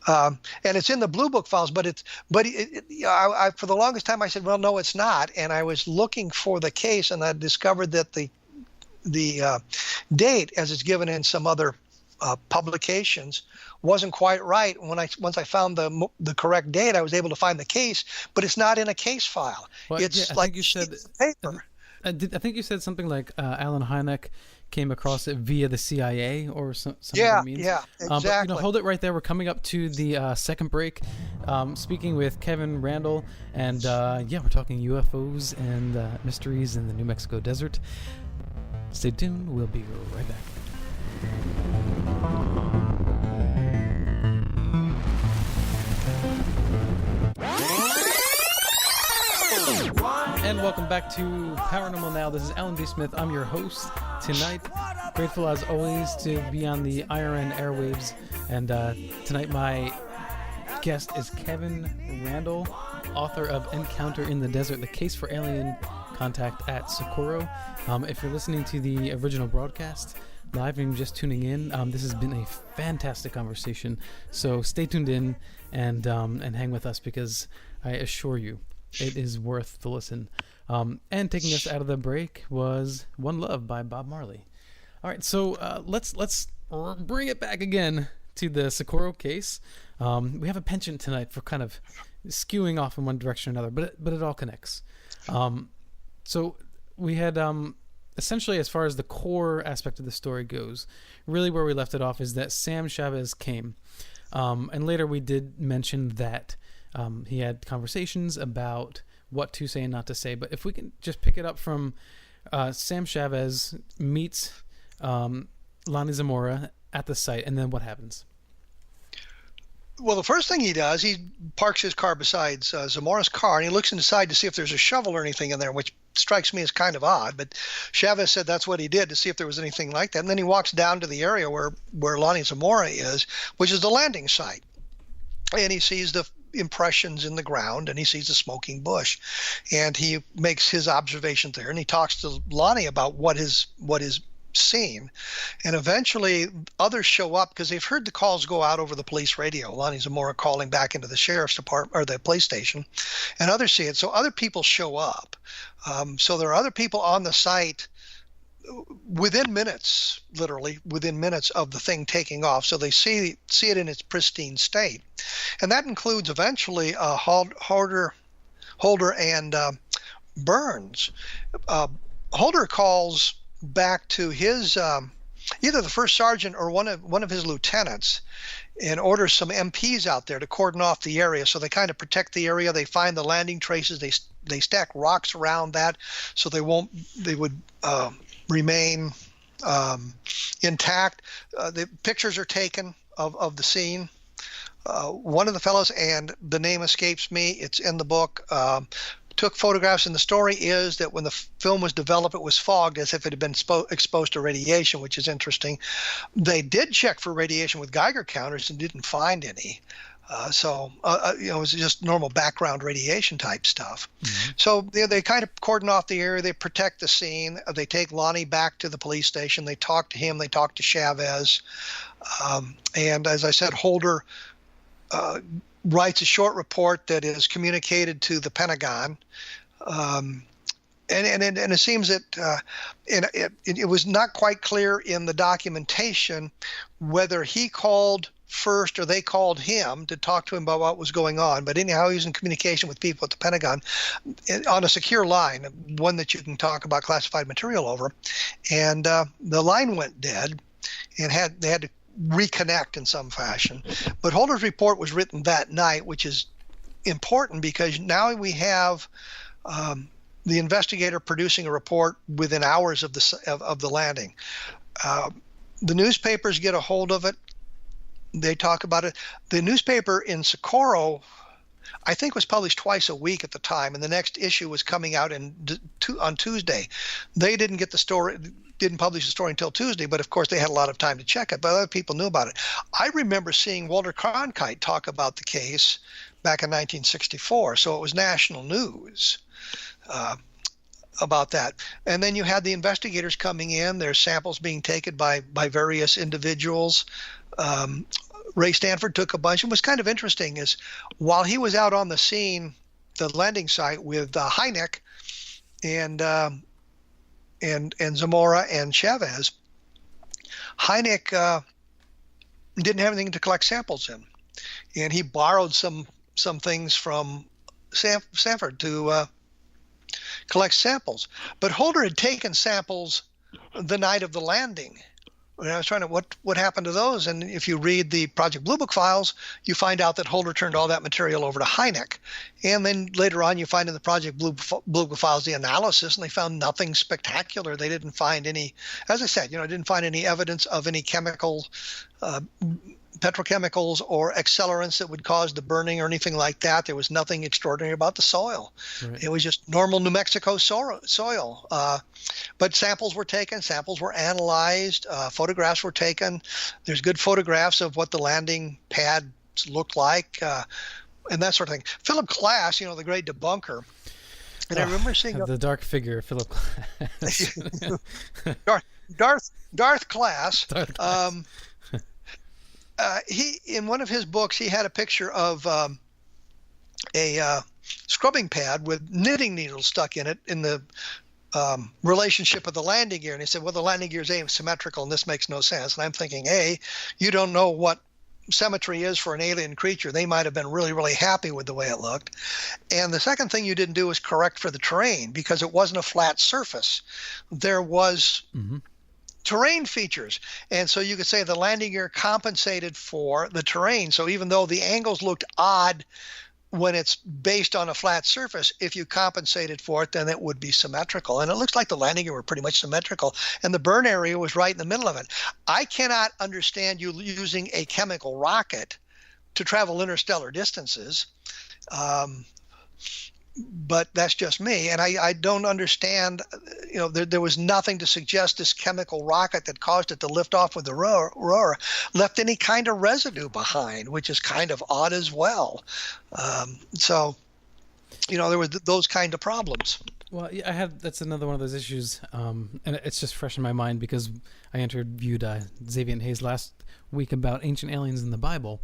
and it's in the Blue Book files. But for the longest time I said, well, no, it's not. And I was looking for the case, and I discovered that the date, as it's given in some other publications, wasn't quite right. Once I found the correct date, I was able to find the case, but it's not in a case file. Well, it's like you said, paper. I think you said something like Alan Hynek came across it via the CIA or some means. Yeah, exactly. But, hold it right there. We're coming up to the second break. Speaking with Kevin Randle, and we're talking UFOs and mysteries in the New Mexico desert. Stay tuned. We'll be right back. And welcome back to Paranormal Now. This is Alan D. Smith. I'm your host tonight. Grateful as always to be on the IRN airwaves. And tonight my guest is Kevin Randle, author of Encounter in the Desert, the case for alien contact at Socorro. If you're listening to the original broadcast live and just tuning in, this has been a fantastic conversation. So stay tuned in and hang with us, because I assure you, it is worth the listen. And taking us out of the break was One Love by Bob Marley. All right, so let's bring it back again to the Socorro case. We have a penchant tonight for kind of skewing off in one direction or another, but it all connects. So we had essentially, as far as the core aspect of the story goes, really where we left it off is that Sam Chavez came. And later we did mention that he had conversations about what to say and not to say. But if we can just pick it up from Sam Chavez meets Lonnie Zamora at the site, and then what happens? Well, the first thing he does, he parks his car beside Zamora's car, and he looks inside to see if there's a shovel or anything in there, which strikes me as kind of odd. But Chavez said that's what he did, to see if there was anything like that. And then he walks down to the area where Lonnie Zamora is, which is the landing site. And he sees the impressions in the ground, and he sees the smoking bush, and he makes his observations there, and he talks to Lonnie about what is seen. And eventually others show up because they've heard the calls go out over the police radio. Lonnie Zamora calling back into the sheriff's department or the police station, and others see it. So other people show up. So there are other people on the site within minutes, literally within minutes of the thing taking off. So they see it in its pristine state. And that includes eventually Holder and Burns. Holder calls back to his either the first sergeant or one of his lieutenants, and orders some MPs out there to cordon off the area. So they kind of protect the area. They find the landing traces. They stack rocks around that so they would remain intact. The pictures are taken of the scene. One of the fellows, and the name escapes me, it's in the book, took photographs, and the story is that when the film was developed, it was fogged as if it had been exposed to radiation, which is interesting. They did check for radiation with Geiger counters and didn't find any. It was just normal background radiation type stuff. Mm-hmm. So they kind of cordon off the area. They protect the scene. They take Lonnie back to the police station. They talk to him. They talk to Chavez. And as I said, Holder writes a short report that is communicated to the Pentagon. And it seems that it was not quite clear in the documentation whether he called first or they called him to talk to him about what was going on. But anyhow, he was in communication with people at the Pentagon on a secure line, one that you can talk about classified material over. And the line went dead, and they had to reconnect in some fashion. But Holder's report was written that night, which is important because now we have the investigator producing a report within hours of the landing. The newspapers get a hold of it. They talk about it. The newspaper in Socorro, I think, was published twice a week at the time, and the next issue was coming out on Tuesday. They didn't get the story, didn't publish the story until Tuesday, but of course they had a lot of time to check it, but other people knew about it. I remember seeing Walter Cronkite talk about the case back in 1964, so it was national news about that. And then you had the investigators coming in, their samples being taken by various individuals. Ray Stanford took a bunch. And what's kind of interesting is while he was out on the scene, the landing site with Hynek and Zamora and Chavez, Hynek didn't have anything to collect samples in, and he borrowed some things from Stanford to collect samples. But Holder had taken samples the night of the landing. And I was trying to what happened to those, and if you read the Project Blue Book files, you find out that Holder turned all that material over to Hynek, and then later on you find in the Project Blue Book files the analysis, and they found nothing spectacular. They didn't find any, as I said, didn't find any evidence of any chemical, petrochemicals or accelerants that would cause the burning or anything like that. There was nothing extraordinary about the soil. Right. It was just normal New Mexico soil. But samples were taken, samples were analyzed, photographs were taken. There's good photographs of what the landing pads looked like, and that sort of thing. Philip Klass, the great debunker, and I remember seeing the dark figure, Philip Klass. Darth Klass. He, in one of his books, he had a picture of a scrubbing pad with knitting needles stuck in it in the relationship of the landing gear. And he said, well, the landing gear is asymmetrical, and this makes no sense. And I'm thinking, A, you don't know what symmetry is for an alien creature. They might have been really, really happy with the way it looked. And the second thing you didn't do was correct for the terrain, because it wasn't a flat surface. There was terrain features. And so you could say the landing gear compensated for the terrain. So even though the angles looked odd when it's based on a flat surface, if you compensated for it, then it would be symmetrical. And it looks like the landing gear were pretty much symmetrical, and the burn area was right in the middle of it. I cannot understand you using a chemical rocket to travel interstellar distances. But that's just me, and I don't understand. There was nothing to suggest this chemical rocket that caused it to lift off with the roar left any kind of residue behind, which is kind of odd as well. So there were those kind of problems. Well, yeah, that's another one of those issues, and it's just fresh in my mind because I interviewed Xavier Hayes last week about ancient aliens in the Bible.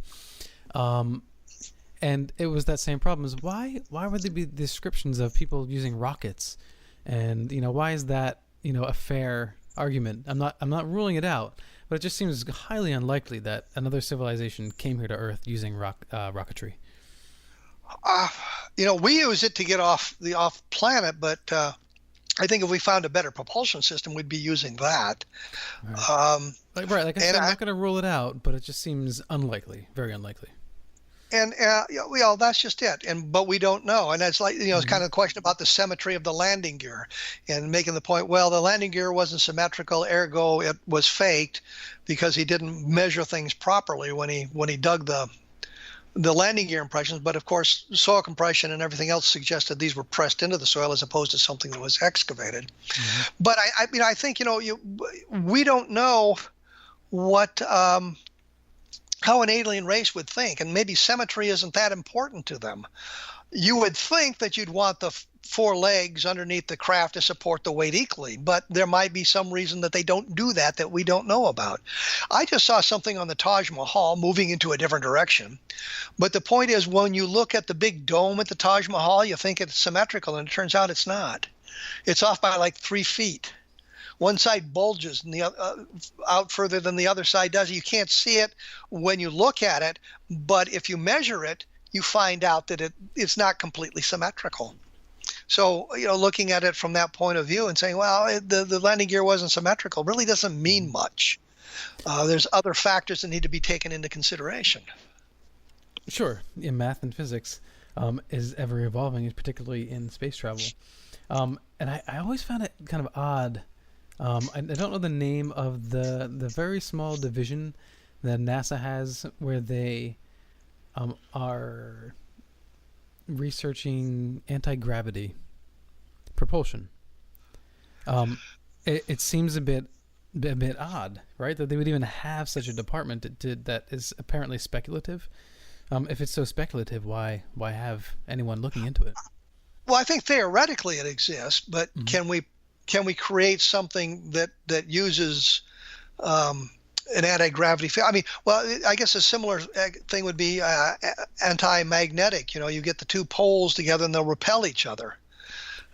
And it was that same problem: is why would there be descriptions of people using rockets, and why is that a fair argument? I'm not ruling it out, but it just seems highly unlikely that another civilization came here to Earth using rocketry. We use it to get off planet, but I think if we found a better propulsion system, we'd be using that. Right. Like I said, I'm not going to rule it out, but it just seems unlikely, very unlikely. And that's just it. But we don't know. And it's like, it's kind of a question about the symmetry of the landing gear, and making the point, well, the landing gear wasn't symmetrical, ergo it was faked because he didn't measure things properly when he dug the landing gear impressions. But of course, soil compression and everything else suggested these were pressed into the soil as opposed to something that was excavated. But I think, we don't know what how an alien race would think, and maybe symmetry isn't that important to them. You would think that you'd want the four legs underneath the craft to support the weight equally, but there might be some reason that they don't do that we don't know about. I just saw something on the Taj Mahal moving into a different direction, but the point is, when you look at the big dome at the Taj Mahal, you think it's symmetrical, and it turns out it's not. It's off by like 3 feet. One side bulges and the out further than the other side does. You can't see it when you look at it, but if you measure it, you find out that it's not completely symmetrical. So, looking at it from that point of view and saying, well, the landing gear wasn't symmetrical really doesn't mean much. There's other factors that need to be taken into consideration. Sure. In math and physics is ever evolving, particularly in space travel. And I always found it kind of odd. I don't know the name of the very small division that NASA has where they are researching anti-gravity propulsion. It seems a bit odd, right? That they would even have such a department that is apparently speculative. If it's so speculative, why have anyone looking into it? Well, I think theoretically it exists, but can we create something that uses an anti-gravity field? I mean, well, I guess a similar thing would be anti-magnetic. You get the two poles together and they'll repel each other.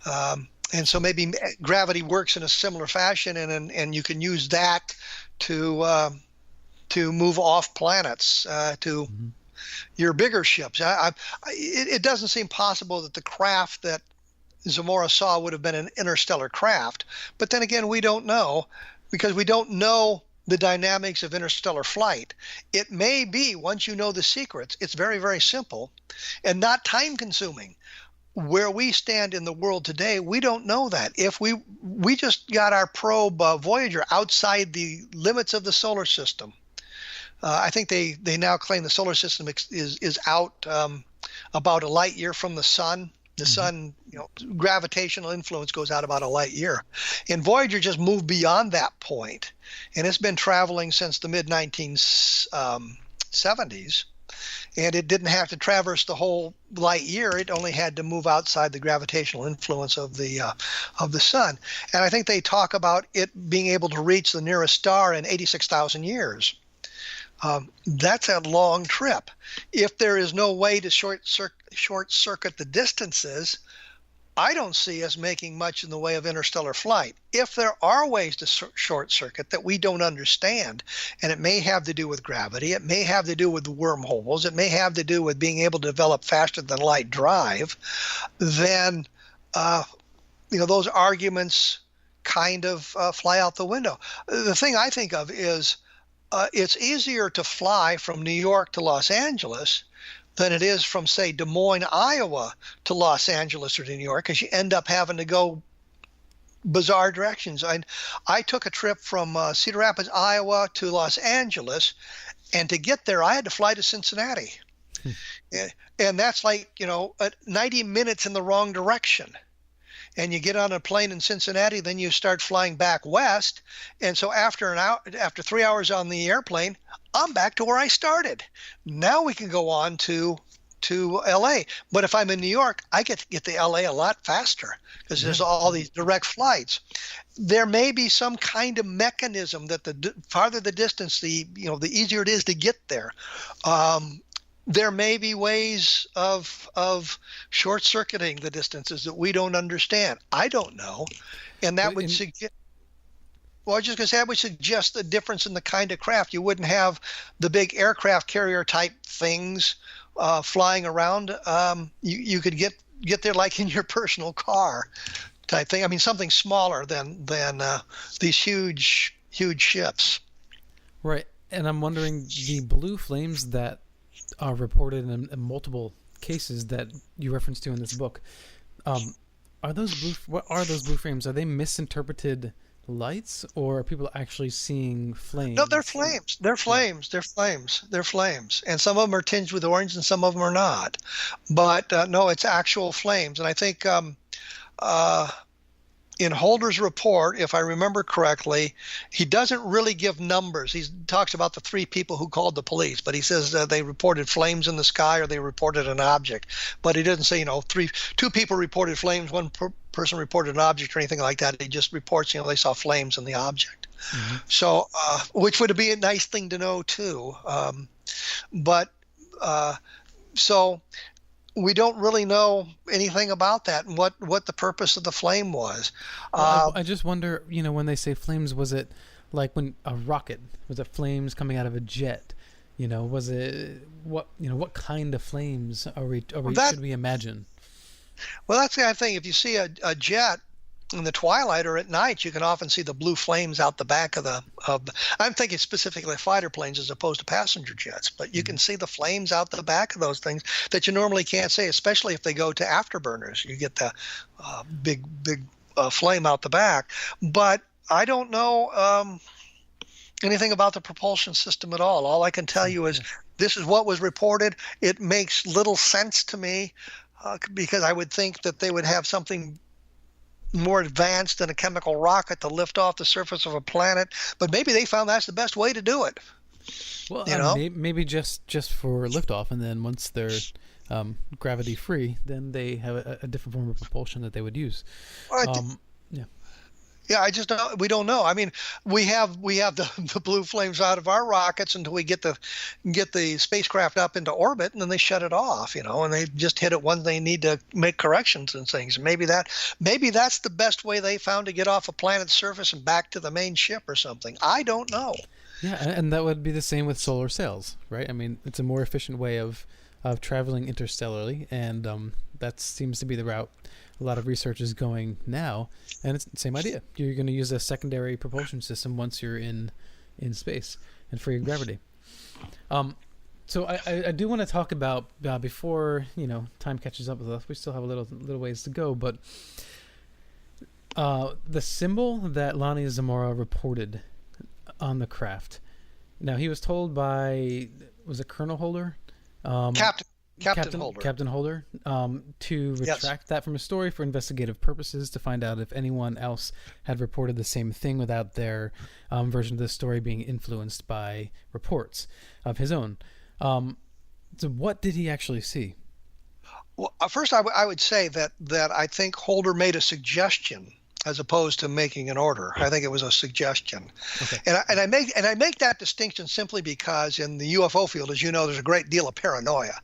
And so maybe gravity works in a similar fashion, and you can use that to move off planets to your bigger ships. It doesn't seem possible that the craft that Zamora saw would have been an interstellar craft. But then again, we don't know, because we don't know the dynamics of interstellar flight. It may be, once you know the secrets, it's very, very simple and not time consuming. Where we stand in the world today, we don't know that. If we just got our probe Voyager outside the limits of the solar system. I think they now claim the solar system is out about a light year from the sun. The sun, gravitational influence goes out about a light year. And Voyager just moved beyond that point. And it's been traveling since the mid-1970s. And it didn't have to traverse the whole light year. It only had to move outside the gravitational influence of the sun. And I think they talk about it being able to reach the nearest star in 86,000 years. That's a long trip. If there is no way to short circuit the distances, I don't see us making much in the way of interstellar flight. If there are ways to short circuit that we don't understand, and it may have to do with gravity, it may have to do with wormholes, it may have to do with being able to develop faster than light drive, then those arguments kind of fly out the window. The thing I think of is it's easier to fly from New York to Los Angeles than it is from, say, Des Moines, Iowa to Los Angeles or to New York, because you end up having to go bizarre directions. I took a trip from Cedar Rapids, Iowa to Los Angeles, and to get there, I had to fly to Cincinnati. And that's like, 90 minutes in the wrong direction. And you get on a plane in Cincinnati, then you start flying back west. And so after 3 hours on the airplane, I'm back to where I started. Now we can go on to LA. But if I'm in New York, I get to LA a lot faster because there's all these direct flights. There may be some kind of mechanism that the farther the distance, the easier it is to get there. There may be ways of short-circuiting the distances that we don't understand. I don't know. And that would suggest, I was just going to say, that would suggest a difference in the kind of craft. You wouldn't have the big aircraft carrier type things flying around. You could get there like in your personal car. type thing. I mean, something smaller than these huge ships. Right. And I'm wondering, the blue flames that are reported in multiple cases that you reference to in this book, what are those blue flames? Are they misinterpreted lights, or are people actually seeing flames? No, they're flames. They're flames. They're flames. They're flames. And some of them are tinged with orange and some of them are not. But no, it's actual flames. And I think in Holder's report, if I remember correctly, he doesn't really give numbers. He talks about the 3 people who called the police, but he says they reported flames in the sky or they reported an object. But he doesn't say, 2 people reported flames, 1 person reported an object or anything like that. He just reports, they saw flames in the object. Mm-hmm. So, which would be a nice thing to know too. So we don't really know anything about that and what the purpose of the flame was. I just wonder, when they say flames, was it like when a rocket, was it flames coming out of a jet? Was it what kind of flames should we imagine? Well, that's the kind of thing. If you see a jet in the twilight or at night, you can often see the blue flames out the back of the I'm thinking specifically fighter planes as opposed to passenger jets, but you can see the flames out the back of those things that you normally can't see, especially if they go to afterburners. You get the big flame out the back. But I don't know anything about the propulsion system at all. All I can tell you is this is what was reported. It makes little sense to me because I would think that they would have something more advanced than a chemical rocket to lift off the surface of a planet, but maybe they found that's the best way to do it. Well, maybe just for liftoff, and then once they're gravity free, then they have a different form of propulsion that they would use. Yeah, we don't know. I mean, we have the blue flames out of our rockets until we get the spacecraft up into orbit, and then they shut it off, and they just hit it when they need to make corrections and things. Maybe that's the best way they found to get off a planet's surface and back to the main ship or something. I don't know. Yeah, and that would be the same with solar sails, right? I mean, it's a more efficient way of traveling interstellarly, and that seems to be the route a lot of research is going now, and it's the same idea. You're going to use a secondary propulsion system once you're in space and free of gravity. So I do want to talk about before time catches up with us. We still have a little ways to go, but the symbol that Lonnie Zamora reported on the craft. Now, he was told by, was it Colonel Holder? Captain Holder, to retract that from a story for investigative purposes, to find out if anyone else had reported the same thing without their version of the story being influenced by reports of his own. So what did he actually see? Well, first I would say that I think Holder made a suggestion as opposed to making an order. I think it was a suggestion. Okay. And I make that distinction simply because in the UFO field, as you know, there's a great deal of paranoia.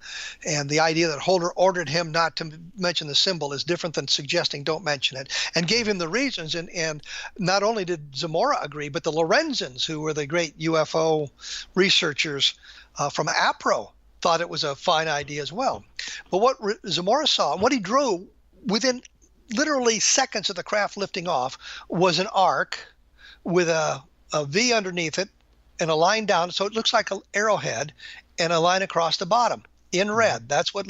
And the idea that Holder ordered him not to mention the symbol is different than suggesting don't mention it, and gave him the reasons. And not only did Zamora agree, but the Lorenzens, who were the great UFO researchers from APRO, thought it was a fine idea as well. But what Zamora saw, what he drew within literally seconds of the craft lifting off, was an arc with a V underneath it and a line down, so it looks like an arrowhead, and a line across the bottom in red. That's what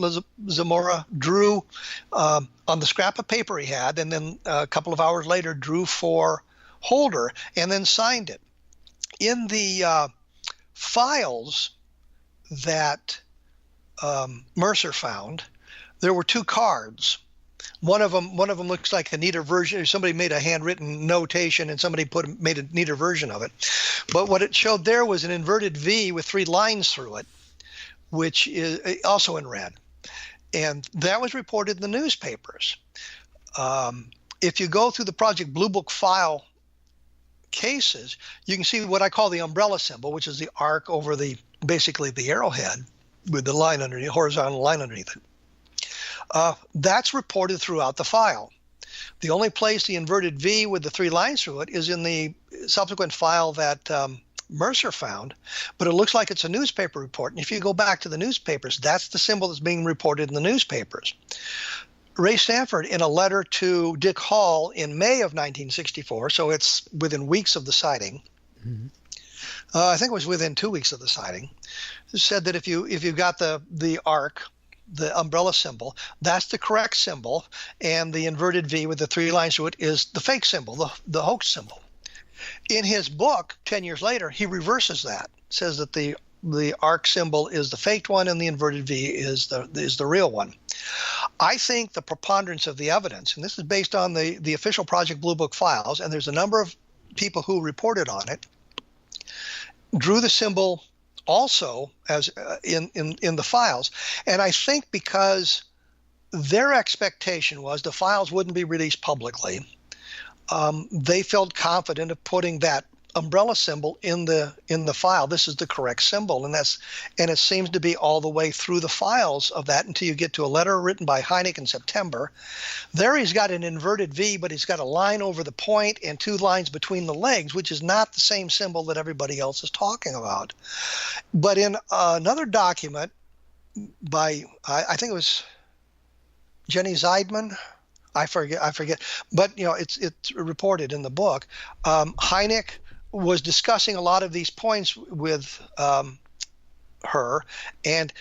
Zamora drew on the scrap of paper he had, and then a couple of hours later drew for Holder and then signed it. In the files that Mercer found, there were 2 cards. One of them looks like a neater version. Somebody made a handwritten notation, and somebody made a neater version of it. But what it showed there was an inverted V with 3 lines through it, which is also in red, and that was reported in the newspapers. If you go through the Project Blue Book file cases, you can see what I call the umbrella symbol, which is the arc over basically the arrowhead with the line underneath, horizontal line underneath it. That's reported throughout the file. The only place the inverted V with the 3 lines through it is in the subsequent file that Mercer found, but it looks like it's a newspaper report. And if you go back to the newspapers, that's the symbol that's being reported in the newspapers. Ray Stanford, in a letter to Dick Hall in May of 1964, so it's within weeks of the sighting, I think it was within 2 weeks of the sighting, said that if you got the arc, the umbrella symbol, that's the correct symbol, and the inverted V with the 3 lines through it is the fake symbol, the hoax symbol. In his book, 10 years later, he reverses that, says that the arc symbol is the faked one and the inverted V is the real one. I think the preponderance of the evidence, and this is based on the official Project Blue Book files, and there's a number of people who reported on it, drew the symbol also as in the files. And I think because their expectation was the files wouldn't be released publicly, they felt confident of putting that umbrella symbol in the file. This is the correct symbol, and it seems to be all the way through the files of that until you get to a letter written by Hynek in September. There he's got an inverted V, but he's got a line over the point and 2 lines between the legs, which is not the same symbol that everybody else is talking about. But in another document by I think it was Jenny Zeidman, I forget, but it's reported in the book. Hynek was discussing a lot of these points with her, and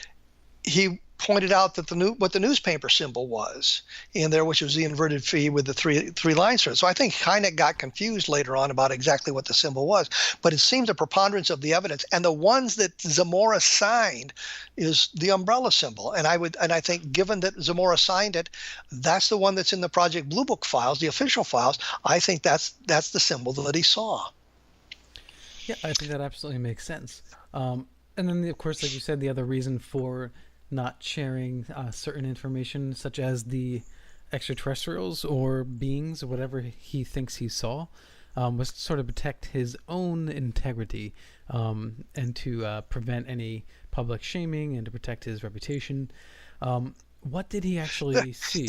he pointed out that what the newspaper symbol was in there, which was the inverted V with the three lines through it. So I think Hynek got confused later on about exactly what the symbol was, but it seems a preponderance of the evidence, and the ones that Zamora signed is the umbrella symbol. And I think, given that Zamora signed it, that's the one that's in the Project Blue Book files, the official files. I think that's the symbol that he saw. Yeah, I think that absolutely makes sense. And then, of course, like you said, the other reason for not sharing certain information, such as the extraterrestrials or beings or whatever he thinks he saw, was to sort of protect his own integrity and to prevent any public shaming and to protect his reputation. What did he actually see?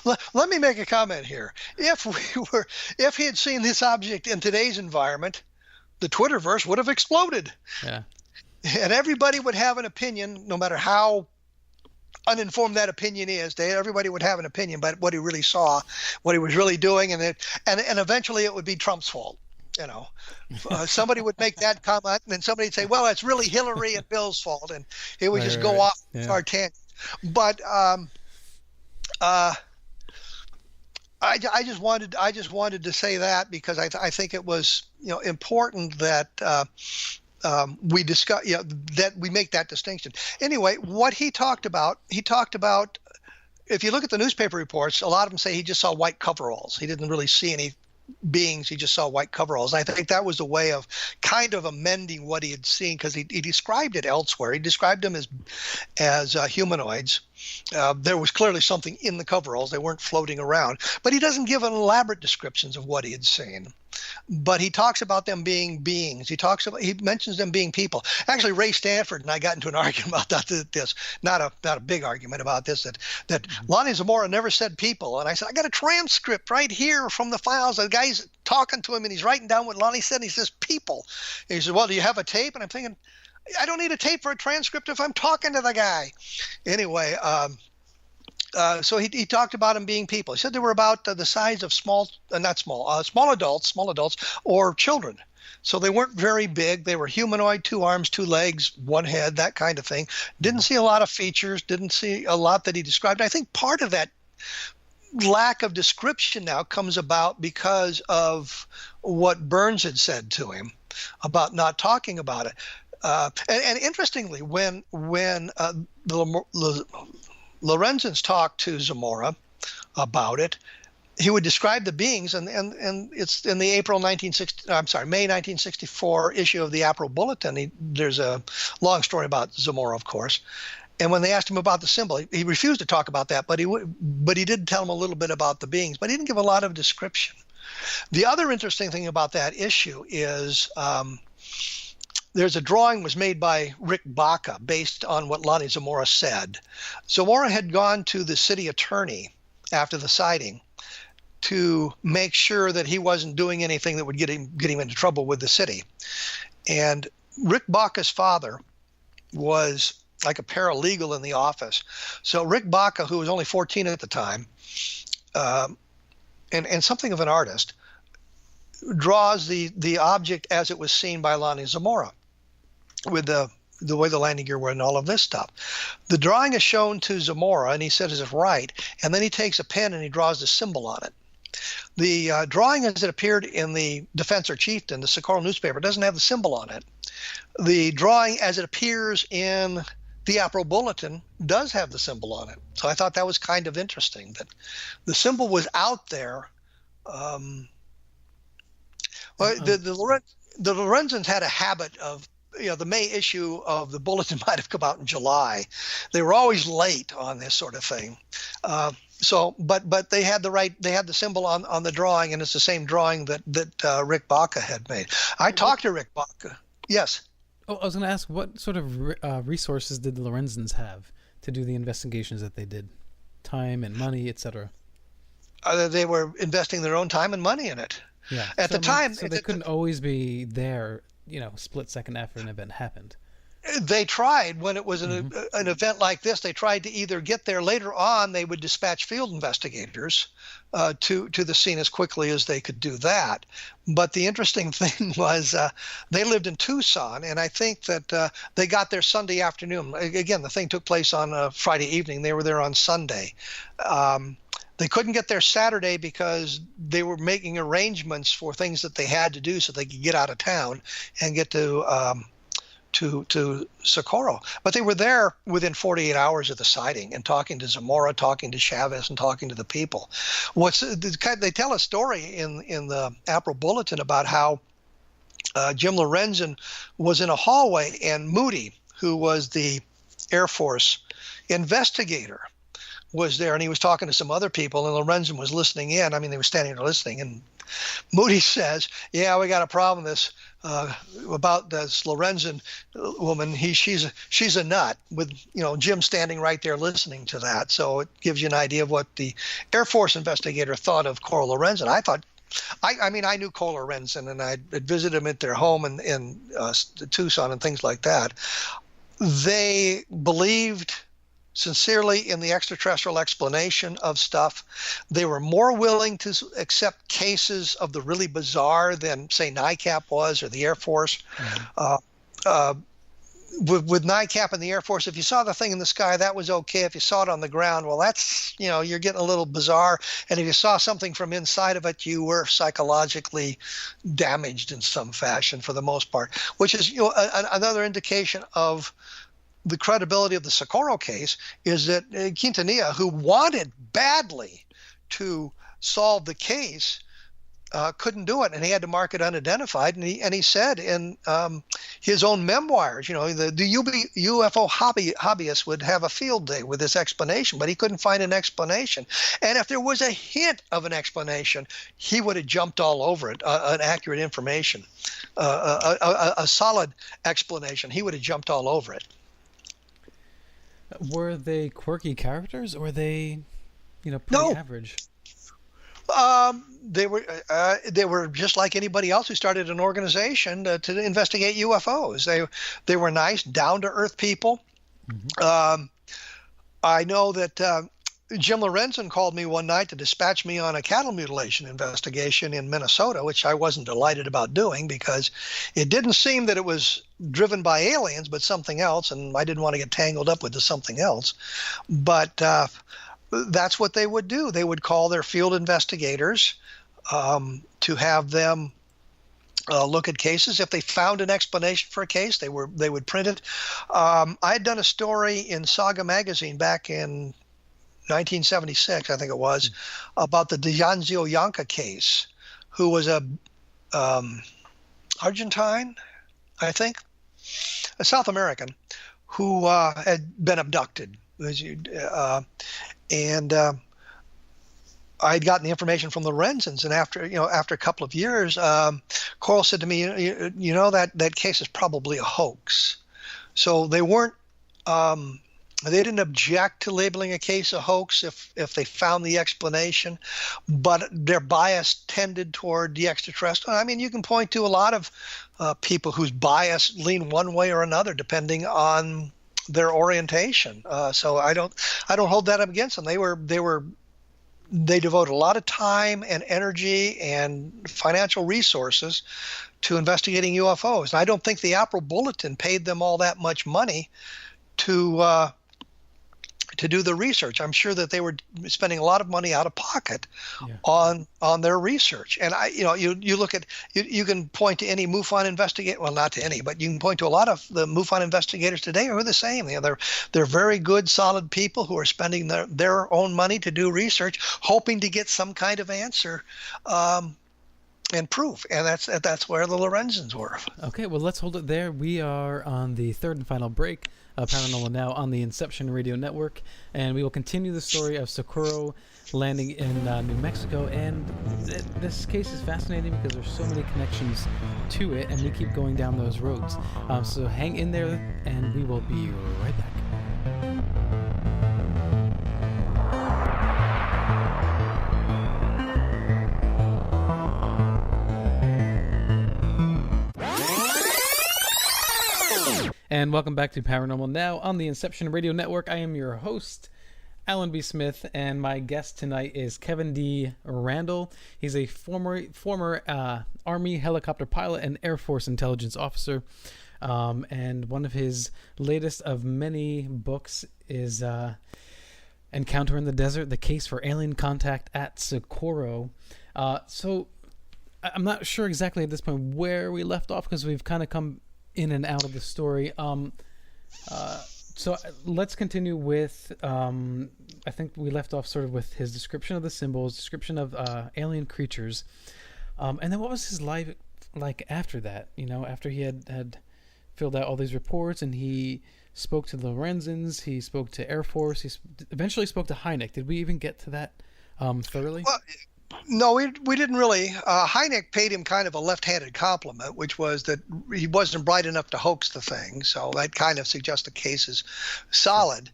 Let me make a comment here. If he had seen this object in today's environment, the Twitterverse would have exploded. Yeah. And everybody would have an opinion, no matter how uninformed that opinion is. Everybody would have an opinion about what he really saw, what he was really doing, and eventually it would be Trump's fault. Somebody would make that comment, and then somebody would say, "Well, it's really Hillary and Bill's fault," and it would just go off our tangent. But I just wanted to say that because I think it was important that we discuss that we make that distinction. Anyway, what he talked about, if you look at the newspaper reports, a lot of them say he just saw white coveralls. He didn't really see any beings. He just saw white coveralls. I think that was a way of kind of amending what he had seen, because he described it elsewhere. He described them as humanoids. There was clearly something in the coveralls. They weren't floating around. But he doesn't give an elaborate descriptions of what he had seen. But he talks about them being beings. He mentions them being people. Actually, Ray Stanford and I got into an argument about this. Not a big argument about this. That Lonnie Zamora never said people. And I said, I got a transcript right here from the files. The guy's talking to him and he's writing down what Lonnie said. And he says people. And he said, well, do you have a tape? And I'm thinking, I don't need a tape for a transcript if I'm talking to the guy. Anyway, so he talked about them being people. He said they were about the size of small adults or children. So they weren't very big. They were humanoid, 2 arms, 2 legs, 1 head, that kind of thing. Didn't see a lot of features, didn't see a lot that he described. I think part of that lack of description now comes about because of what Burns had said to him about not talking about it. And interestingly, when the Lorenzens talked to Zamora about it, he would describe the beings, and it's in the May 1964 issue of the April Bulletin. There's a long story about Zamora, of course. And when they asked him about the symbol, he refused to talk about that, but he did tell them a little bit about the beings, but he didn't give a lot of description. The other interesting thing about that issue is there's a drawing was made by Rick Baca based on what Lonnie Zamora said. Zamora had gone to the city attorney after the sighting to make sure that he wasn't doing anything that would get him into trouble with the city. And Rick Baca's father was like a paralegal in the office. So Rick Baca, who was only 14 at the time, and something of an artist, draws the object as it was seen by Lonnie Zamora, with the way the landing gear were and all of this stuff. The drawing is shown to Zamora, and he says it's right, and then he takes a pen and he draws the symbol on it. The drawing as it appeared in the Defensor Chieftain, the Socorro newspaper, doesn't have the symbol on it. The drawing as it appears in the April Bulletin does have the symbol on it. So I thought that was kind of interesting, that the symbol was out there. The Lorenzans had a habit of, the May issue of the Bulletin might have come out in July. They were always late on this sort of thing. But they had the symbol on the drawing, and it's the same drawing that Rick Baca had made. I talked to Rick Baca. Yes. Oh, I was going to ask, what sort of resources did the Lorenzans have to do the investigations that they did? Time and money, etc. They were investing their own time and money in it. Yeah. At the time, so they couldn't always be there, split second after an event happened. They tried when it was an event like this. They tried to either get there later on. They would dispatch field investigators to the scene as quickly as they could do that. But the interesting thing was they lived in Tucson, and I think that they got there Sunday afternoon. Again, the thing took place on Friday evening. They were there on Sunday. They couldn't get there Saturday because they were making arrangements for things that they had to do so they could get out of town and get to Socorro. But they were there within 48 hours of the sighting and talking to Zamora, talking to Chavez, and talking to the people. They tell a story in the April Bulletin about how Jim Lorenzen was in a hallway, and Moody, who was the Air Force investigator, was there, and he was talking to some other people, and Lorenzen was listening in. I mean, they were standing there listening, and Moody says, "Yeah, we got a problem about this Lorenzen woman. She's a nut," with Jim standing right there listening to that. So it gives you an idea of what the Air Force investigator thought of Cole Lorenzen. I knew Cole Lorenzen, and I had visited him at their home in Tucson and things like that. They believed sincerely in the extraterrestrial explanation of stuff. They were more willing to accept cases of the really bizarre than, say, NICAP was, or the Air Force. With NICAP and the Air Force, if you saw the thing in the sky, that was okay. If you saw it on the ground, well, that's, you're getting a little bizarre. And if you saw something from inside of it, you were psychologically damaged in some fashion for the most part, which is another indication of the credibility of the Socorro case, is that Quintanilla, who wanted badly to solve the case, couldn't do it, and he had to mark it unidentified. And he said in his own memoirs, the UFO hobbyist would have a field day with this explanation, but he couldn't find an explanation. And if there was a hint of an explanation, he would have jumped all over it, an accurate information, a solid explanation. He would have jumped all over it. Were they quirky characters, or were they, pretty average? They were just like anybody else who started an organization to investigate UFOs. They were nice, down-to-earth people. Mm-hmm. I know that Jim Lorenzen called me one night to dispatch me on a cattle mutilation investigation in Minnesota, which I wasn't delighted about doing because it didn't seem that it was driven by aliens, but something else, and I didn't want to get tangled up with the something else. But that's what they would do. They would call their field investigators to have them look at cases. If they found an explanation for a case, they would print it. I had done a story in Saga magazine back in 1976, I think it was, about the Dianzio Yanca case, who was a Argentine, I think, a South American, who had been abducted. And I'd gotten the information from the Lorenzans, and after a couple of years, Coral said to me, that case is probably a hoax. So they weren't. They didn't object to labeling a case a hoax if they found the explanation, but their bias tended toward the extraterrestrial. I mean, you can point to a lot of people whose bias lean one way or another, depending on their orientation. So I don't hold that up against them. They devote a lot of time and energy and financial resources to investigating UFOs. And I don't think the April Bulletin paid them all that much money to do the research. I'm sure that they were spending a lot of money out of pocket on their research. And you look at, you can point to any MUFON investigator, well, not to any, but you can point to a lot of the MUFON investigators today who are the same. They're very good, solid people who are spending their own money to do research, hoping to get some kind of answer and proof. And that's where the Lorenzens were. Okay, well, let's hold it there. We are on the third and final break. Paranormal Now on the Inception Radio Network, and we will continue the story of Socorro landing in New Mexico. And this case is fascinating because there's so many connections to it, and we keep going down those roads. So hang in there, and we will be right back. And welcome back to Paranormal Now on the Inception Radio Network. I am your host, Alan B. Smith, and my guest tonight is Kevin D. Randle. He's a former Army helicopter pilot and Air Force intelligence officer. And one of his latest of many books is Encounter in the Desert, The Case for Alien Contact at Socorro. So I'm not sure exactly at this point where we left off because we've kind of come in and out of the story. So let's continue with, I think we left off sort of with his description of the symbols, description of alien creatures. And then what was his life like after that? After he had filled out all these reports and he spoke to the Lorenzens, he spoke to Air Force, he eventually spoke to Hynek. Did we even get to that thoroughly? Well, no, we didn't really. Hynek paid him kind of a left-handed compliment, which was that he wasn't bright enough to hoax the thing. So that kind of suggests the case is solid.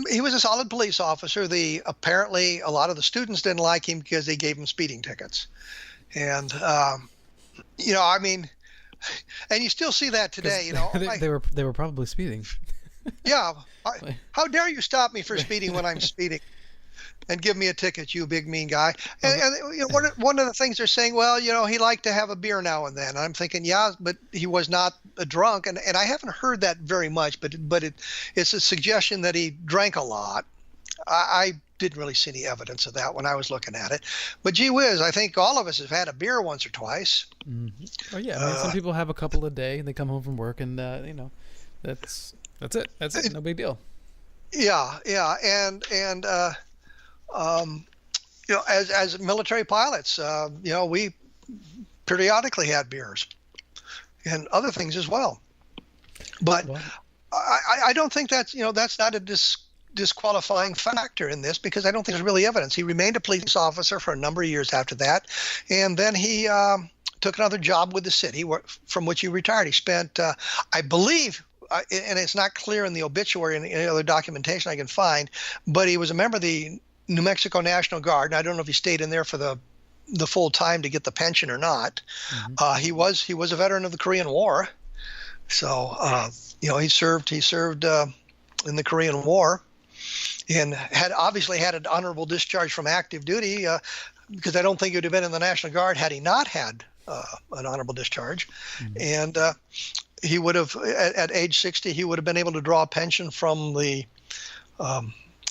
He was a solid police officer. Apparently a lot of the students didn't like him because they gave him speeding tickets. And, and you still see that today, they were probably speeding. Yeah. How dare you stop me for speeding when I'm speeding? And give me a ticket, you big mean guy. And one of the things they're saying, well, he liked to have a beer now and then. And I'm thinking, yeah, but he was not a drunk. And I haven't heard that very much, but it's a suggestion that he drank a lot. I didn't really see any evidence of that when I was looking at it. But gee whiz, I think all of us have had a beer once or twice. Mm-hmm. Oh, yeah. Some people have a couple a day. They come home from work and, that's it. That's it. No big deal. Yeah. And as military pilots, we periodically had beers and other things as well. But I don't think that's not a disqualifying factor in this, because I don't think there's really evidence. He remained a police officer for a number of years after that, and then he took another job with the city from which he retired. He spent, I believe, and it's not clear in the obituary and any other documentation I can find, but he was a member of the New Mexico National Guard, and I don't know if he stayed in there for the full time to get the pension or not. Mm-hmm. He was a veteran of the Korean War, so he served in the Korean War, and obviously had an honorable discharge from active duty, because I don't think he would have been in the National Guard had he not had an honorable discharge. Mm-hmm. And he would have, at age 60, he would have been able to draw a pension from the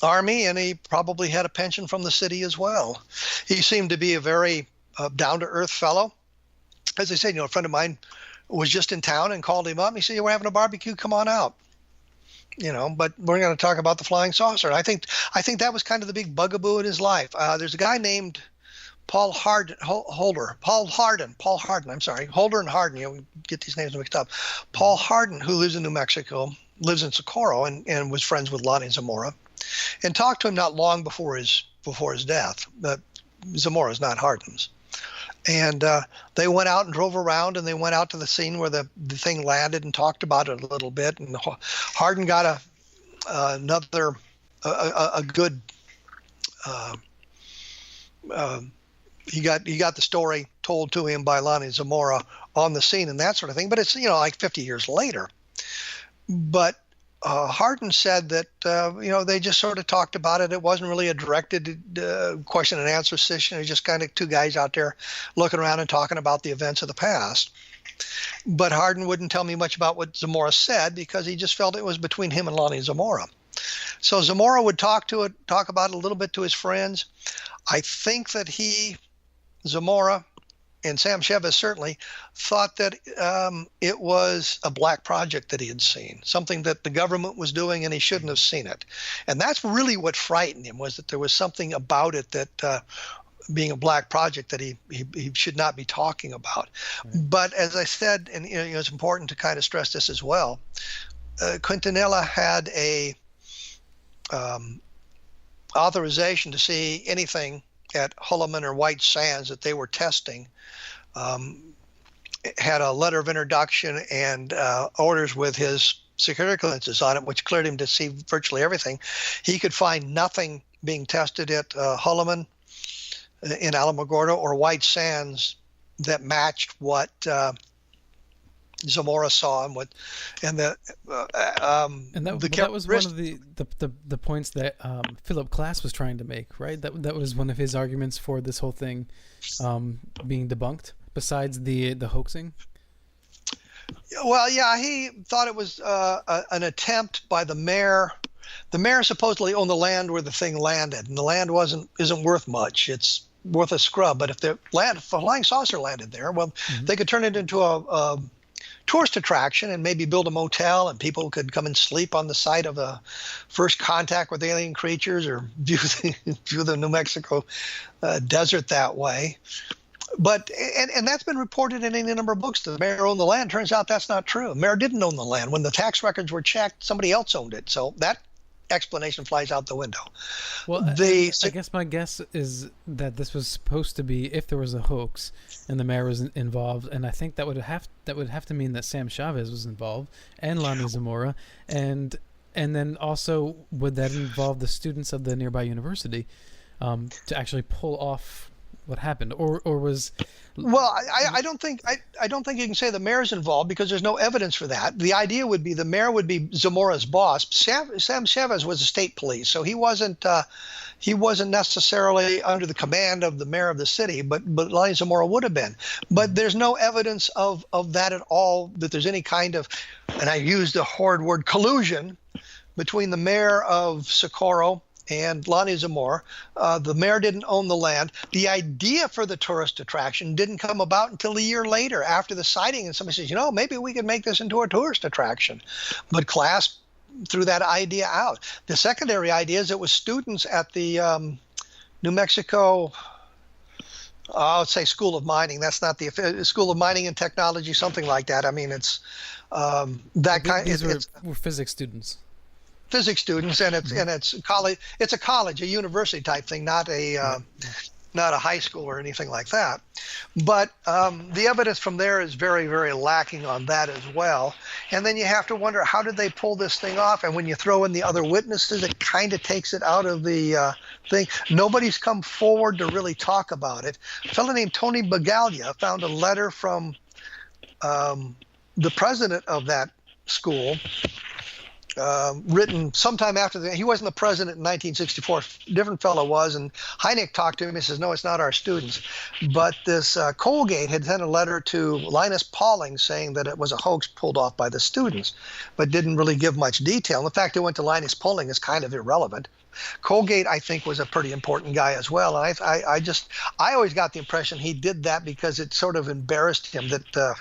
Army, and he probably had a pension from the city as well. He seemed to be a very down-to-earth fellow. As I said, a friend of mine was just in town and called him up. And he said, "We're having a barbecue. Come on out." But we're going to talk about the flying saucer. And I think that was kind of the big bugaboo in his life. There's a guy named Holder and Harden. We get these names mixed up. Paul Harden, who lives in New Mexico, lives in Socorro, and was friends with Lonnie Zamora, and talked to him not long before his death. But Zamora's not Harden's. And they went out and drove around, and they went out to the scene where the thing landed and talked about it a little bit. And Harden got a good he got the story told to him by Lonnie Zamora on the scene and that sort of thing. But it's like 50 years later. But Hardin said that, they just sort of talked about it. It wasn't really a directed question and answer session. It was just kind of two guys out there looking around and talking about the events of the past. But Hardin wouldn't tell me much about what Zamora said because he just felt it was between him and Lonnie Zamora. So Zamora would talk about it a little bit to his friends. I think that Zamora, and Sam Chavez certainly thought that it was a black project that he had seen, something that the government was doing and he shouldn't have seen it. And that's really what frightened him, was that there was something about it that being a black project that he should not be talking about. Right. But as I said, and it's important to kind of stress this as well, Quintanilla had a authorization to see anything at Hulliman or White Sands that they were testing. Had a letter of introduction and orders with his security clearances on it, which cleared him to see virtually everything. He could find nothing being tested at Hulliman in Alamogordo or White Sands that matched what Zamora saw and that was one of the points that Philip Klass was trying to make, right? That was one of his arguments for this whole thing being debunked. Besides the hoaxing. Well, yeah, he thought it was an attempt by the mayor. The mayor supposedly owned the land where the thing landed, and the land isn't worth much. It's worth a scrub. But if a flying saucer landed there, well, they could turn it into a tourist attraction and maybe build a motel, and people could come and sleep on the site of a first contact with alien creatures, or view the New Mexico desert that way. But and that's been reported in any number of books. The mayor owned the land. Turns out that's not true. The mayor didn't own the land. When the tax records were checked, somebody else owned it. So that explanation flies out the window. Well, I guess my guess is that this was supposed to be, if there was a hoax and the mayor was involved, and I think that would have to mean that Sam Chavez was involved and Lonnie Zamora, and then also would that involve the students of the nearby university to actually pull off what happened, or was? Well, I don't think you can say the mayor's involved because there's no evidence for that. The idea would be the mayor would be Zamora's boss. Sam Chavez was the state police, so he wasn't necessarily under the command of the mayor of the city, but Lonnie Zamora would have been. But there's no evidence of that at all, that there's any kind of, and I used the horrid word, collusion between the mayor of Socorro and Lonnie Zamora. The mayor didn't own the land. The idea for the tourist attraction didn't come about until a year later after the sighting, and somebody says, maybe we could make this into a tourist attraction. But Klass threw that idea out. The secondary idea is it was students at the New Mexico, I would say School of Mining. That's not the School of Mining and Technology, something like that. I mean, it's that kind. These were physics students. Physics students, and it's college. It's a college, a university type thing, not a high school or anything like that. But the evidence from there is very, very lacking on that as well. And then you have to wonder, how did they pull this thing off? And when you throw in the other witnesses, it kind of takes it out of the thing. Nobody's come forward to really talk about it. A fellow named Tony Bagaglia found a letter from the president of that school, written sometime after he wasn't the president in 1964. Different fellow was, and Hynek talked to him. He says, no, it's not our students. But this Colgate had sent a letter to Linus Pauling saying that it was a hoax pulled off by the students, but didn't really give much detail. In fact, it went to Linus Pauling is kind of irrelevant. Colgate, I think, was a pretty important guy as well. And I always got the impression he did that because it sort of embarrassed him that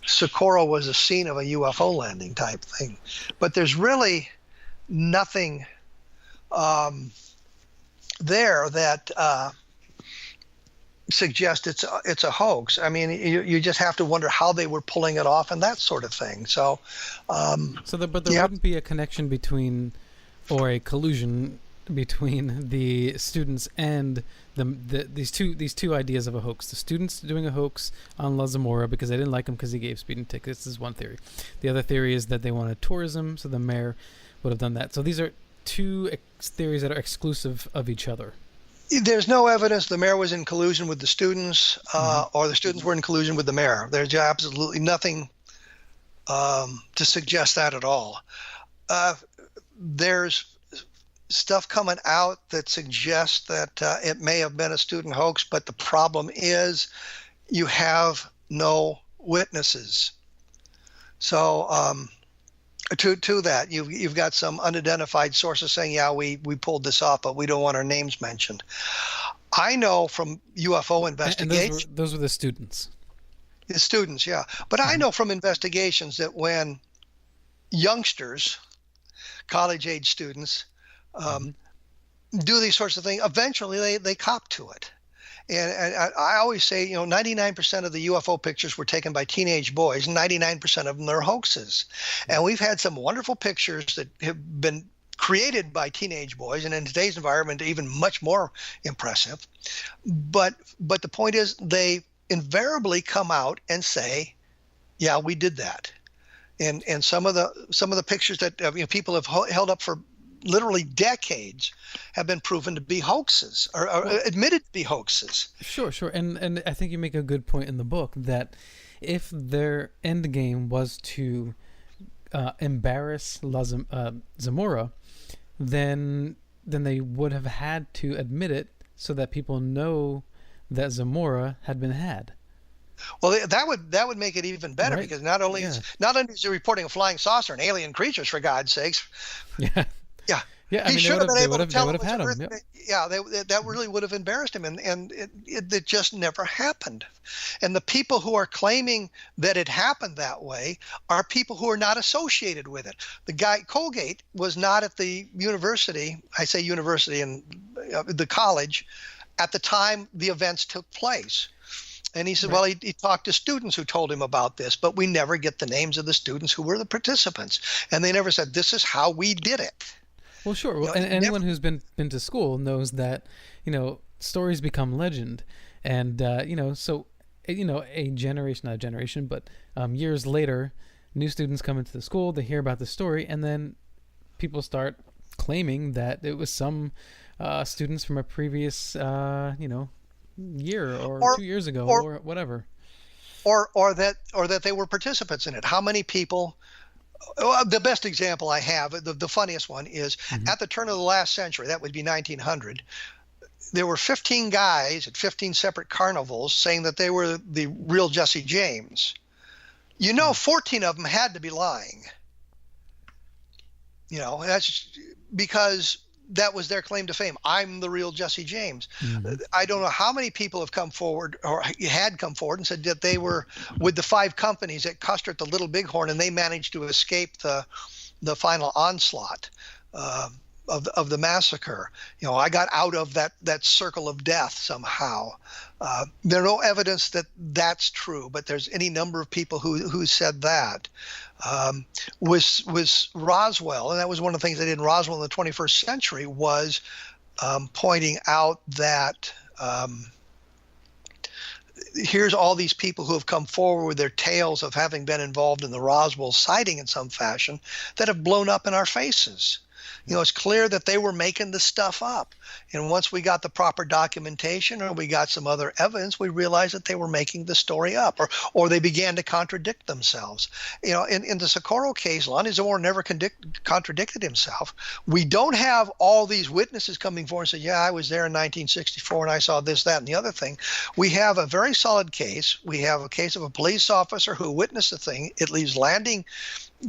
Socorro was a scene of a UFO landing type thing. But there's really nothing there that suggests it's a hoax. I mean, you just have to wonder how they were pulling it off and that sort of thing. So, but there wouldn't be a connection between, or a collusion between the students and these two ideas of a hoax. The students doing a hoax on La Zamora because they didn't like him because he gave speeding tickets. This is one theory. The other theory is that they wanted tourism, so the mayor would have done that. So these are two theories that are exclusive of each other. There's no evidence the mayor was in collusion with the students, or the students were in collusion with the mayor. There's absolutely nothing to suggest that at all. There's stuff coming out that suggests that it may have been a student hoax, but the problem is you have no witnesses. So to that, you've got some unidentified sources saying, yeah, we pulled this off, but we don't want our names mentioned. I know from UFO investigations. And those were the students. The students, yeah. But I know from investigations that when youngsters, college-age students, do these sorts of things, eventually they cop to it. And I always say, 99% of the UFO pictures were taken by teenage boys, and 99% of them are hoaxes. And we've had some wonderful pictures that have been created by teenage boys, and in today's environment, even much more impressive. But the point is, they invariably come out and say, yeah, we did that. And some of the pictures that people have held up for literally decades have been proven to be hoaxes, or admitted to be hoaxes. Sure. And I think you make a good point in the book that if their end game was to embarrass Zamora, then they would have had to admit it so that people know that Zamora had been had. Well, that would make it even better, right? Because not only is he reporting a flying saucer and alien creatures, for God's sakes. Yeah. He should have been able to tell him. Yep. Yeah, that really would have embarrassed him, and it just never happened. And the people who are claiming that it happened that way are people who are not associated with it. The guy Colgate was not at the university. I say university, and the college at the time the events took place. And he said, well, he talked to students who told him about this, but we never get the names of the students who were the participants. And they never said, this is how we did it. Well, sure. Well, and anyone who's been to school knows that, stories become legend. And, so, a generation, not a generation, but years later, new students come into the school, they hear about the story, and then people start claiming that it was some students from a previous, year or 2 years ago or whatever. Or that they were participants in it. How many people... the best example I have, the funniest one, is at the turn of the last century, that would be 1900, there were 15 guys at 15 separate carnivals saying that they were the real Jesse James. 14 of them had to be lying. That's because that was their claim to fame. I'm the real Jesse James. I don't know how many people have come forward or had come forward and said that they were with the 5 companies at Custer at the Little Bighorn, and they managed to escape the final onslaught of the massacre. I got out of that circle of death somehow. There's no evidence that that's true, but there's any number of people who said that. Was Roswell, and that was one of the things they did in Roswell in the 21st century, was pointing out that here's all these people who have come forward with their tales of having been involved in the Roswell sighting in some fashion that have blown up in our faces. It's clear that they were making this stuff up. And once we got the proper documentation or we got some other evidence, we realized that they were making the story up, or they began to contradict themselves. In the Socorro case, Lonnie Zamora never contradicted himself. We don't have all these witnesses coming forward and say, yeah, I was there in 1964 and I saw this, that, and the other thing. We have a very solid case. We have a case of a police officer who witnessed the thing. It leaves landing